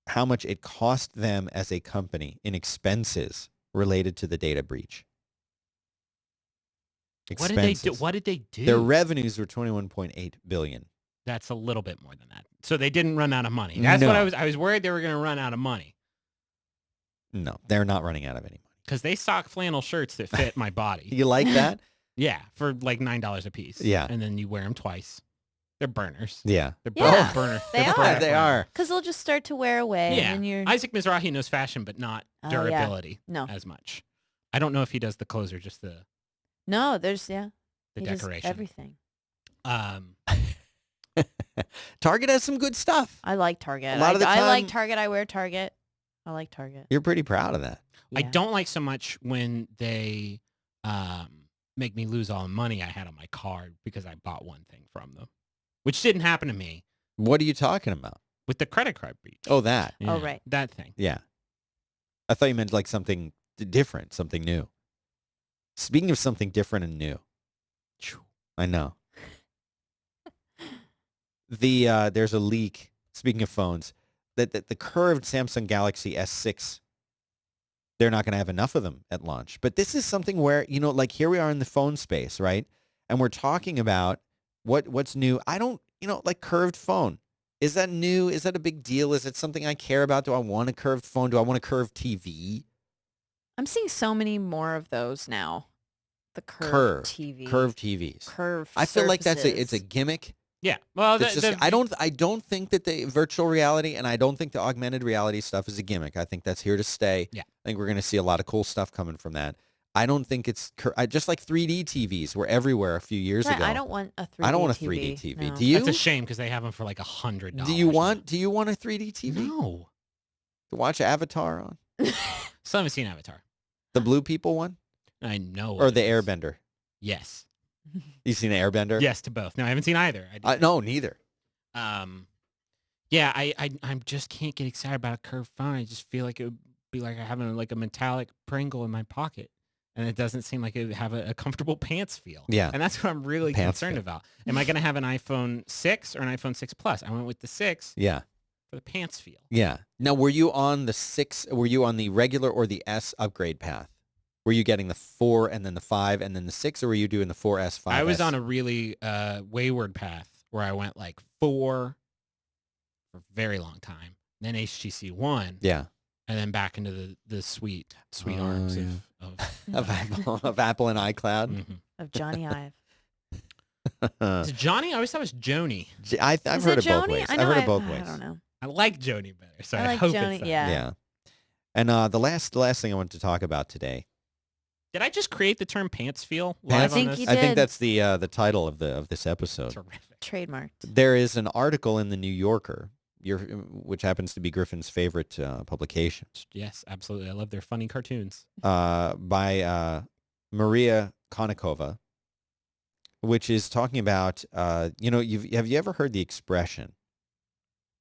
how much it cost them as a company in expenses related to the data breach. What did they do? Expenses. What did they do? Their revenues were $21.8 billion. That's a little bit more than that. So they didn't run out of money. That's what No. I was worried they were going to run out of money No, they're not running out of any money. because they stock flannel shirts that fit my body. You like that? Yeah, for like $9 a piece. Yeah. And then you wear them twice. They're burners. Yeah. They're Yeah, burner. they they're are. burner They flannel. are. Because they'll just start to wear away. Yeah. And you're... Isaac Mizrahi knows fashion, but not Oh, yeah. durability No. as much. I don't know if he does the clothes or just the No, there's, the he does decoration. everything. Target has some good stuff. I like Target. A lot of the I like time- Target. I wear Target. I like Target. You're pretty proud of that. I Yeah. don't like so much when they make me lose all the money I had on my card because I bought one thing from them, which didn't happen to me What are you talking about? with the credit card breach. Oh, that. Oh, right. That thing. Yeah. I thought you meant like something different, something new. Speaking of something different and new, I know. There's a leak, speaking of phones, that the curved Samsung Galaxy S6, they're not going to have enough of them at launch. But this is something where, like here we are in the phone space, right? And we're talking about what's new. I don't, like curved phone. Is that new? Is that a big deal? Is it something I care about? Do I want a curved phone? Do I want a curved TV? I'm seeing so many more of those now. The Curved TV. curved TVs. Curved I feel like it's a surfaces. gimmick. Yeah. Well, It's just, I don't think that the virtual reality and I don't think the augmented reality stuff is a gimmick. I think that's here to stay. Yeah. I think we're going to see a lot of cool stuff coming from that. I don't think it's just like 3D TVs were everywhere a few years Right, ago. I don't want a 3D I don't want a TV. 3D TV. No. Do you? That's a shame because they have them for like $100. Do you want a 3D TV No. to watch Avatar on? Still haven't seen Avatar. The blue people one I know. or what the it is. Airbender? Yes. You seen the Airbender? Yes to both. No, I haven't seen either. I did. No, neither. Yeah, I just can't get excited about a curved phone. I just feel like it would be like having like a metallic Pringle in my pocket. And it doesn't seem like it would have a comfortable pants feel. Yeah. And that's what I'm really Pants concerned feel. about. Am I going to have an iPhone 6 or an iPhone 6 Plus? I went with the 6 Yeah. for the pants feel. Yeah. Now, were you on the 6? Were you on the regular or the S upgrade path? Were you getting the 4 and then the 5 and then the 6, or were you doing the 4S, 5S? I was on a really wayward path where I went like 4 for a very long time, then HTC 1, Yeah. and then back into the sweet Oh, arms yeah. of of Apple and iCloud. Mhm. Of Johnny Ive. Is it Johnny? I always thought it was Joni. I've Is heard it of both Joni? ways. I I've know heard of both ways. I don't know. I like Joni better, so I I, like hope Joni, it's that. yeah. Yeah. And the last thing I wanted to talk about today. Did I just create the term pants feel Pants- live I think on this? you I think did. that's the title of this episode. Terrific. Trademarked. There is an article in the New Yorker, which happens to be Griffin's favorite publication, Yes, absolutely. I love their funny cartoons. by Maria Konnikova, which is talking about, have you ever heard the expression,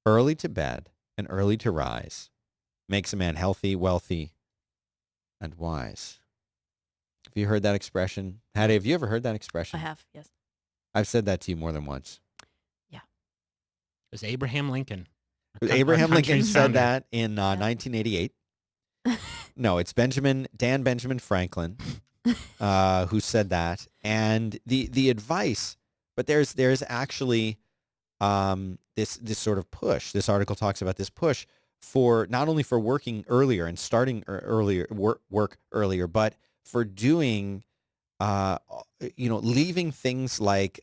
early to bed and early to rise makes a man healthy, wealthy, and wise? Have you heard that expression? Haddie, have you ever heard that expression? I have, yes. I've said that to you more than once. It was Abraham Lincoln. our Abraham Lincoln country's said founder. that in 1988. No, it's Dan Benjamin Franklin who said that. And the advice, but there's actually this sort of push. This article talks about this push for not only for working earlier and starting earlier, work earlier, but for doing leaving things like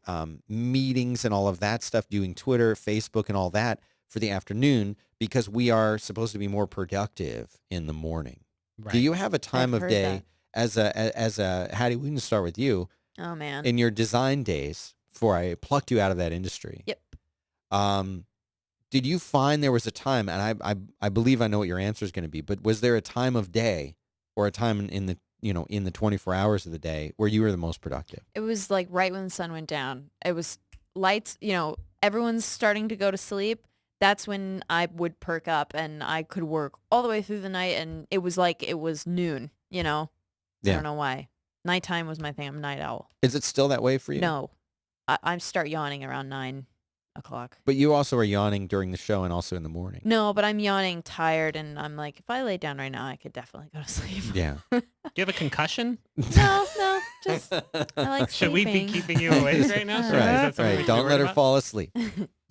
meetings and all of that stuff, doing Twitter, Facebook, and all that for the afternoon, because we are supposed to be more productive in the morning. Right. Do you have a time I've of heard day as a Haddie? We can start with you. Oh, man. In your design days, before I plucked you out of that industry. Yep. Did you find there was a time, and I believe I know what your answer is going to be, but was there a time of day or a time in the 24 hours of the day where you were the most productive? It was like right when the sun went down. It was lights, everyone's starting to go to sleep. That's when I would perk up and I could work all the way through the night, and it was like it was noon, I don't know why. Nighttime was my thing. I'm a night owl. Is it still that way for you? No. I start yawning around 9 o'clock. But you also are yawning during the show and also in the morning. No, but I'm yawning tired, and I'm like, if I lay down right now, I could definitely go to sleep. Yeah. Do you have a concussion? No, just I like Should we be sleeping. keeping you awake right now? sir? Is that something we Right. should Don't worry let her about? fall asleep.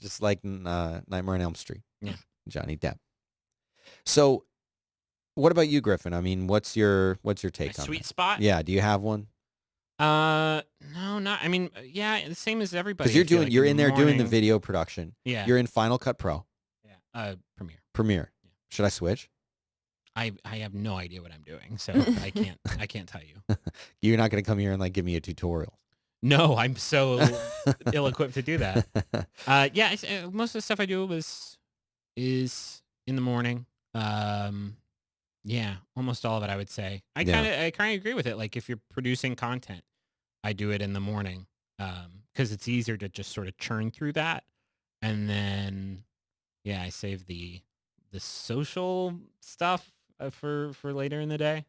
Just like Nightmare on Elm Street. Yeah. Johnny Depp. So, what about you, Griffin? I mean, what's your take My on sweet that? spot? Yeah. Do you have one? No, not. I mean, yeah, the same as everybody. Because I feel like you're in there doing the morning. video production. Yeah. You're in Final Cut Pro, Yeah. Premiere. Premiere. Yeah. Should I switch? I have no idea what I'm doing, so I can't tell you. You're not going to come here and like give me a tutorial. No, I'm so ill-equipped to do that. Yeah, most of the stuff I do is in the morning. Yeah, almost all of it, I would say. I kind of agree with it. Like if you're producing content, I do it in the morning because it's easier to just sort of churn through that, and then yeah, I save the social stuff for later in the day.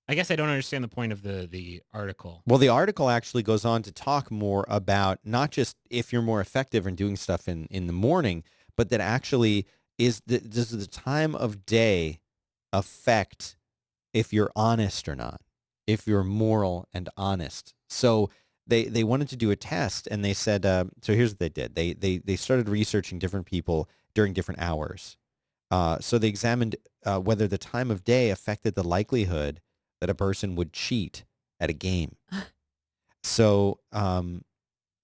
I guess I don't understand the point of the article. Well, the article actually goes on to talk more about not just if you're more effective in doing stuff in the morning, but that actually does the time of day affect if you're honest or not, if you're moral and honest. So they wanted to do a test, and they said, so here's what they did. They started researching different people during different hours. So they examined whether the time of day affected the likelihood that a person would cheat at a game. So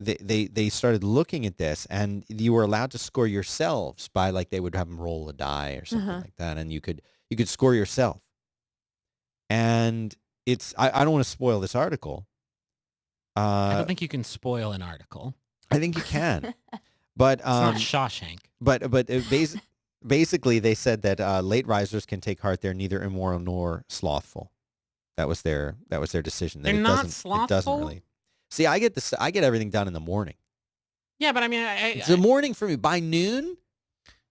they started looking at this, and you were allowed to score yourselves by, like, they would have them roll a die or something like that, and you could score yourself. And I don't want to spoil this article. I don't think you can spoil an article. I think you can, but It's not Shawshank. but basically they said that late risers can take heart they're neither immoral nor slothful. That was their decision. That They're it not doesn't, It doesn't slothful? really. See, I get everything done in the morning. Yeah, but I mean, It's the morning for me. By noon,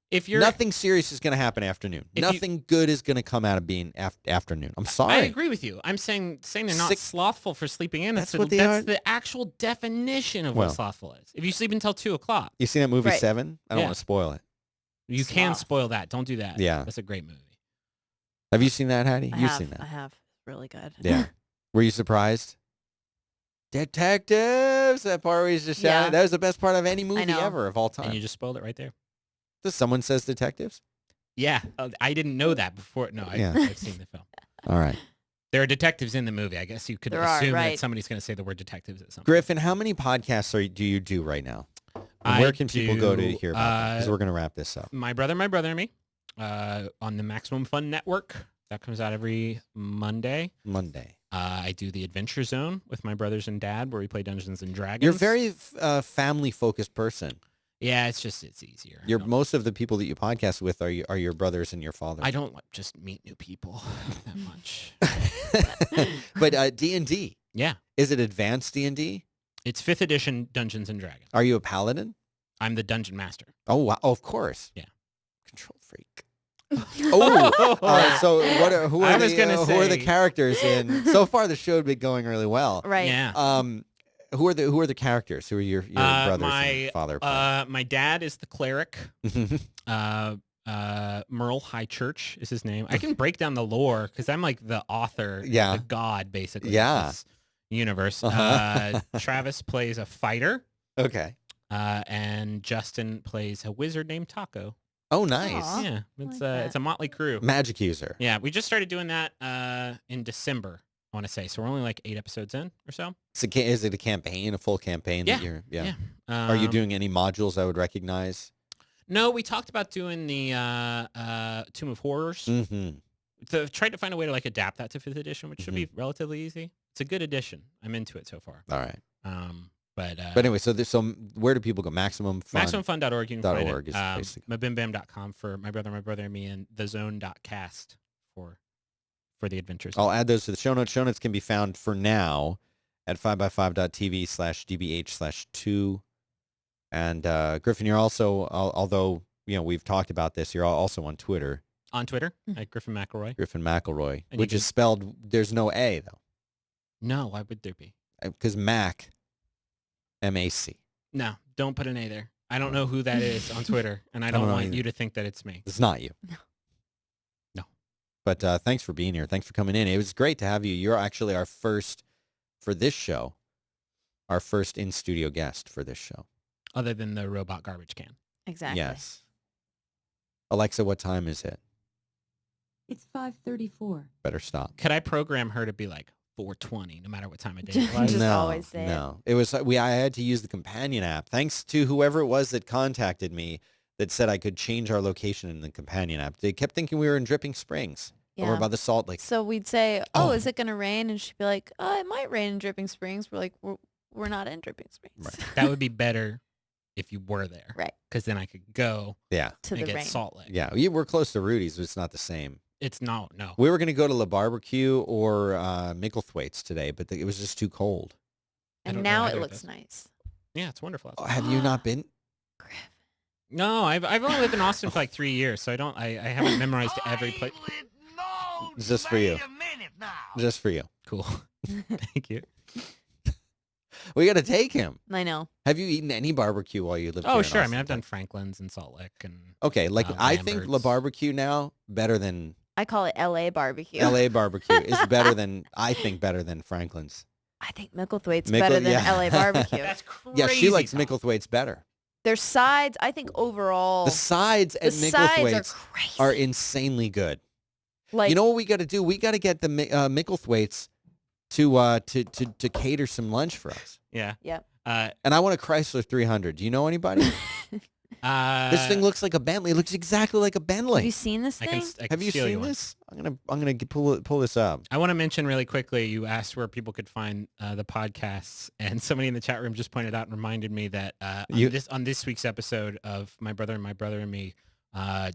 if you're, nothing serious is going to happen afternoon. If you- Nothing good is going to come out of being afternoon. I'm I sorry. agree with you. I'm saying they're not Sick- slothful for sleeping in. That's That's what they that's are. the actual definition of Well. what slothful is. If you sleep until 2:00, You seen that movie Right. 7? I don't Yeah. want to spoil it. you can Sloth. spoil that. Don't do that. Yeah. That's a great movie. Have you seen that, Haddie? I You've have. seen that. I have. Really good. Yeah. Were you surprised? Detectives! That part where he's just shouting. Yeah. That was the best part of any movie know. ever of all And time. you just spoiled it right there. Does someone says detectives? Yeah, I didn't know that before. No, Yeah. I've seen the film. All right. There are detectives in the movie. I guess you could There are, assume that right. somebody's going to say the word detectives at some point. Griffin, how many podcasts do you do right now? And where can people go to hear about them? Because we're going to wrap this up. My brother and me on the Maximum Fun Network. That comes out every Monday. Monday. I do the Adventure Zone with my brothers and dad, where we play Dungeons and Dragons. You're a very family-focused person. Yeah, it's easier. Most of the people that you podcast with are your brothers and your father. I don't just meet new people that much. But D&D. Yeah, Is it advanced D&D? it's 5th edition Dungeons and Dragons. Are you a paladin? I'm the dungeon master. Oh, wow. Oh, of course. Yeah. Control freak. So who I are was gonna who are the say- characters in? So far, the show had been going really well. Right. Yeah. Who are the characters? Who are your brothers and father? My dad is the cleric. Merle Highchurch is his name. I can break down the lore because I'm like the author, Yeah. the god, basically. Yeah. Of this universe. Uh-huh. Travis plays a fighter, Okay. and Justin plays a wizard named Taco. Oh, nice. Aw. Yeah, like it's that. it's a motley crew. Magic user. Yeah, we just started doing that in December, I want to say. So we're only like 8 episodes in or so. Is it a campaign, a full campaign? Yeah. That you're, Yeah. Are you Um, doing any modules I would recognize? No, we talked about doing the Tomb of Horrors. Mm-hmm. Tried to find a way to like adapt that to 5th edition, which should be relatively easy. It's a good addition. I'm into it so far. All right. But But anyway, so where do people go? Maximum Fun. MaximumFun.org. You can find .org it. is basically- Mabimbam.com for my brother and me, and thezone.cast for the adventures. I'll add those to the show notes. Show notes can be found for now at 5x5.tv/dbh/2. And Griffin, you're also, although we've talked about this, you're also on Twitter, On Twitter at Griffin McElroy. Griffin McElroy, And which you is spelled. There's no A though, No, why would there be? because Mac, M-A-C. No, don't put an A there. I don't know who that is on Twitter, and I don't know want either. you to think that it's me. It's not you. No. But thanks for being here. Thanks for coming in. It was great to have you. You're actually our first for this show. Our first in studio guest for this show. Other than the robot garbage can. Exactly. Yes. Alexa, what time is it? It's 5:34. Better stop. Could I program her to be like 4:20, no matter what time of day it Just was? no, always say it. no. It was I had to use the companion app. Thanks to whoever it was that contacted me that said I could change our location in the companion app. They kept thinking we were in Dripping Springs over Yeah. by the Salt Lake. So we'd say, Oh. "Oh, is it going to rain?" And she'd be like, "Oh, it might rain in Dripping Springs." We're like, "We're not in Dripping Springs." Right. That would be better if you were there. Right. Because then I could go Yeah. To and the get rain. Salt Lake. Yeah. We're close to Rudy's, but it's not the same. It's no. We were going to go to La Barbecue or Micklethwaite's today, but it was just too cold. I And don't know now either it of looks those. nice. Yeah, it's wonderful. Oh, outside. have you not been? Griffin. No, I've only lived in Austin for like 3 years, so I haven't memorized every place. Just for you. Just for you. Cool. Thank you. We got to take him. I know. Have you eaten any barbecue while you lived here? Oh, in sure. I Austin? mean, I've done Franklin's and Salt Lake and Okay, like I think La Lambert's. Barbecue now better than I call it LA barbecue. LA Barbecue is better than I think better than Franklin's. I think Micklethwaite's better than yeah. LA barbecue. That's crazy. Yeah, she likes Tom. Micklethwaite's better. Their sides, I think overall, The sides the at sides are Micklethwaite's crazy. are insanely good. Like, You know what we got to do? We got to get the Micklethwaite's to cater some lunch for us. Yeah. Yep. And I want a Chrysler 300. Do you know anybody? This thing looks like a Bentley. It looks exactly like a Bentley. have you seen this I thing? can, I can Have you steal seen one. this? I'm gonna pull this up. I want to mention really quickly, you asked where people could find the podcasts, and somebody in the chat room just pointed out and reminded me that on this week's episode of My Brother and Me,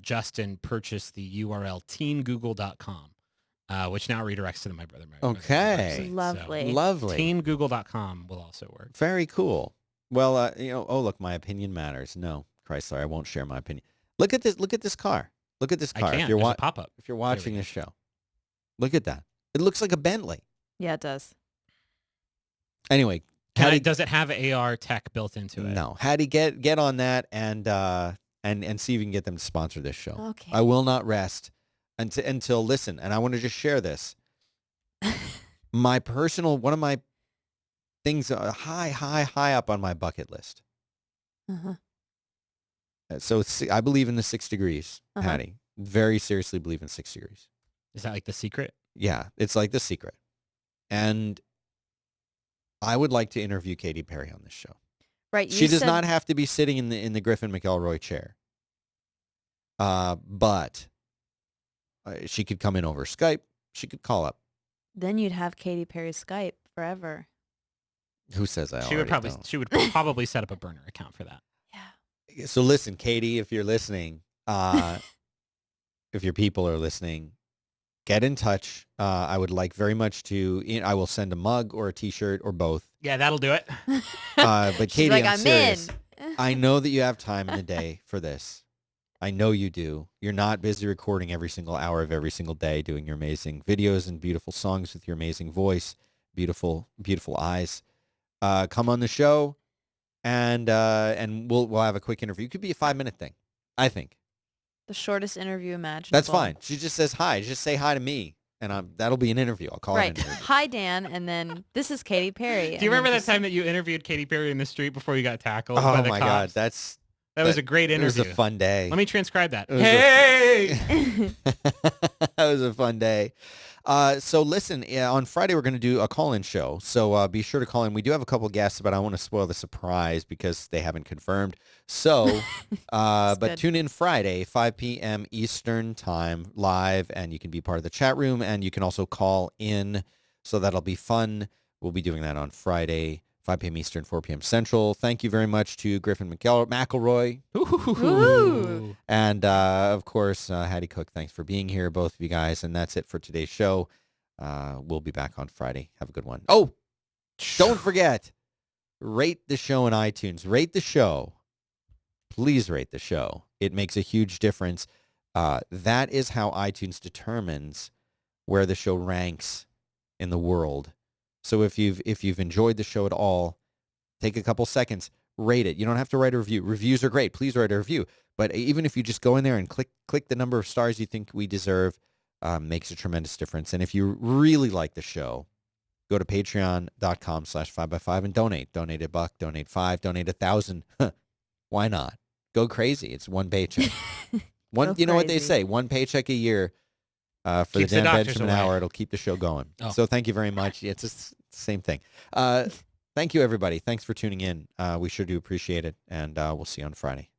Justin purchased the URL teengoogle.com, which now redirects to the My Brother and My Brother Okay. website. Lovely. Lovely. Teengoogle.com will also work. Very cool. Well, oh look, my opinion matters. No, Chrysler, I won't share my opinion. Look at this. Look at this car. Look at this car. I can't. If you're There's a pop-up. if you're watching this show, look at that. It looks like a Bentley. Yeah, it does. Anyway, Haddie, Does it have AR tech built into it? no, Haddie, get on that and see if you can get them to sponsor this show. Okay. I will not rest until listen, and I want to just share this. One of my things high up on my bucket list. Uh-huh. So I believe in the 6 degrees, Uh-huh. Haddie. Very seriously believe in 6 degrees. Is that like the secret? Yeah, it's like The Secret. And I would like to interview Katy Perry on this show. Right. She does said- not have to be sitting in the Griffin McElroy chair. But she could come in over Skype. She could call up. Then you'd have Katy Perry's Skype forever. Who says I She would already don't? she would probably set up a burner account for that. Yeah. So listen, Katie, if you're listening, if your people are listening, get in touch. I would like very much I will send a mug or a T-shirt or both. Yeah, that'll do it. But She's Katie, like, I'm I'm serious. in. I know that you have time in the day for this. I know you do. You're not busy recording every single hour of every single day, doing your amazing videos and beautiful songs with your amazing voice, beautiful, beautiful eyes. Come on the show, and we'll have a quick interview. It could be a 5-minute thing, I think. The shortest interview imaginable. That's fine. She just says hi. Just say hi to me, and that'll be an interview. I'll call it Right. an interview. Hi, Dan. And then this is Katy Perry. Do you remember that time that you interviewed Katy Perry in the street before you got tackled by Oh the my God, cops? That was a great it was interview. a fun day. Let me transcribe that. It was a- Hey! That was a fun day. So listen, on Friday we're going to do a call-in show. So be sure to call in. We do have a couple guests, but I want to spoil the surprise because they haven't confirmed. So, but good. tune in Friday, 5 p.m. Eastern time, live, and you can be part of the chat room, and you can also call in. So that'll be fun. We'll be doing that on Friday, 5 p.m. Eastern, 4 p.m. Central. Thank you very much to Griffin McElroy. Ooh. And, of course, Haddie Cooke, thanks for being here, both of you guys. And that's it for today's show. We'll be back on Friday. Have a good one. Oh, don't forget, rate the show in iTunes. Rate the show. Please rate the show. It makes a huge difference. That is how iTunes determines where the show ranks in the world. So if you've enjoyed the show at all, take a couple seconds, rate it. You don't have to write a review. Reviews are great. Please write a review. But even if you just go in there and click the number of stars you think we deserve, makes a tremendous difference. And if you really like the show, go to patreon.com/5x5 and donate. Donate $1, donate $5, donate $1,000. Why not? Go crazy. It's one paycheck. Go You know what they crazy. say? One paycheck a year. For Keeps the the Dan doctors Benjamin away. Hour, it'll keep the show going. Oh. So thank you very much. It's just the same thing. Thank you, everybody. Thanks for tuning in. We sure do appreciate it, and we'll see you on Friday.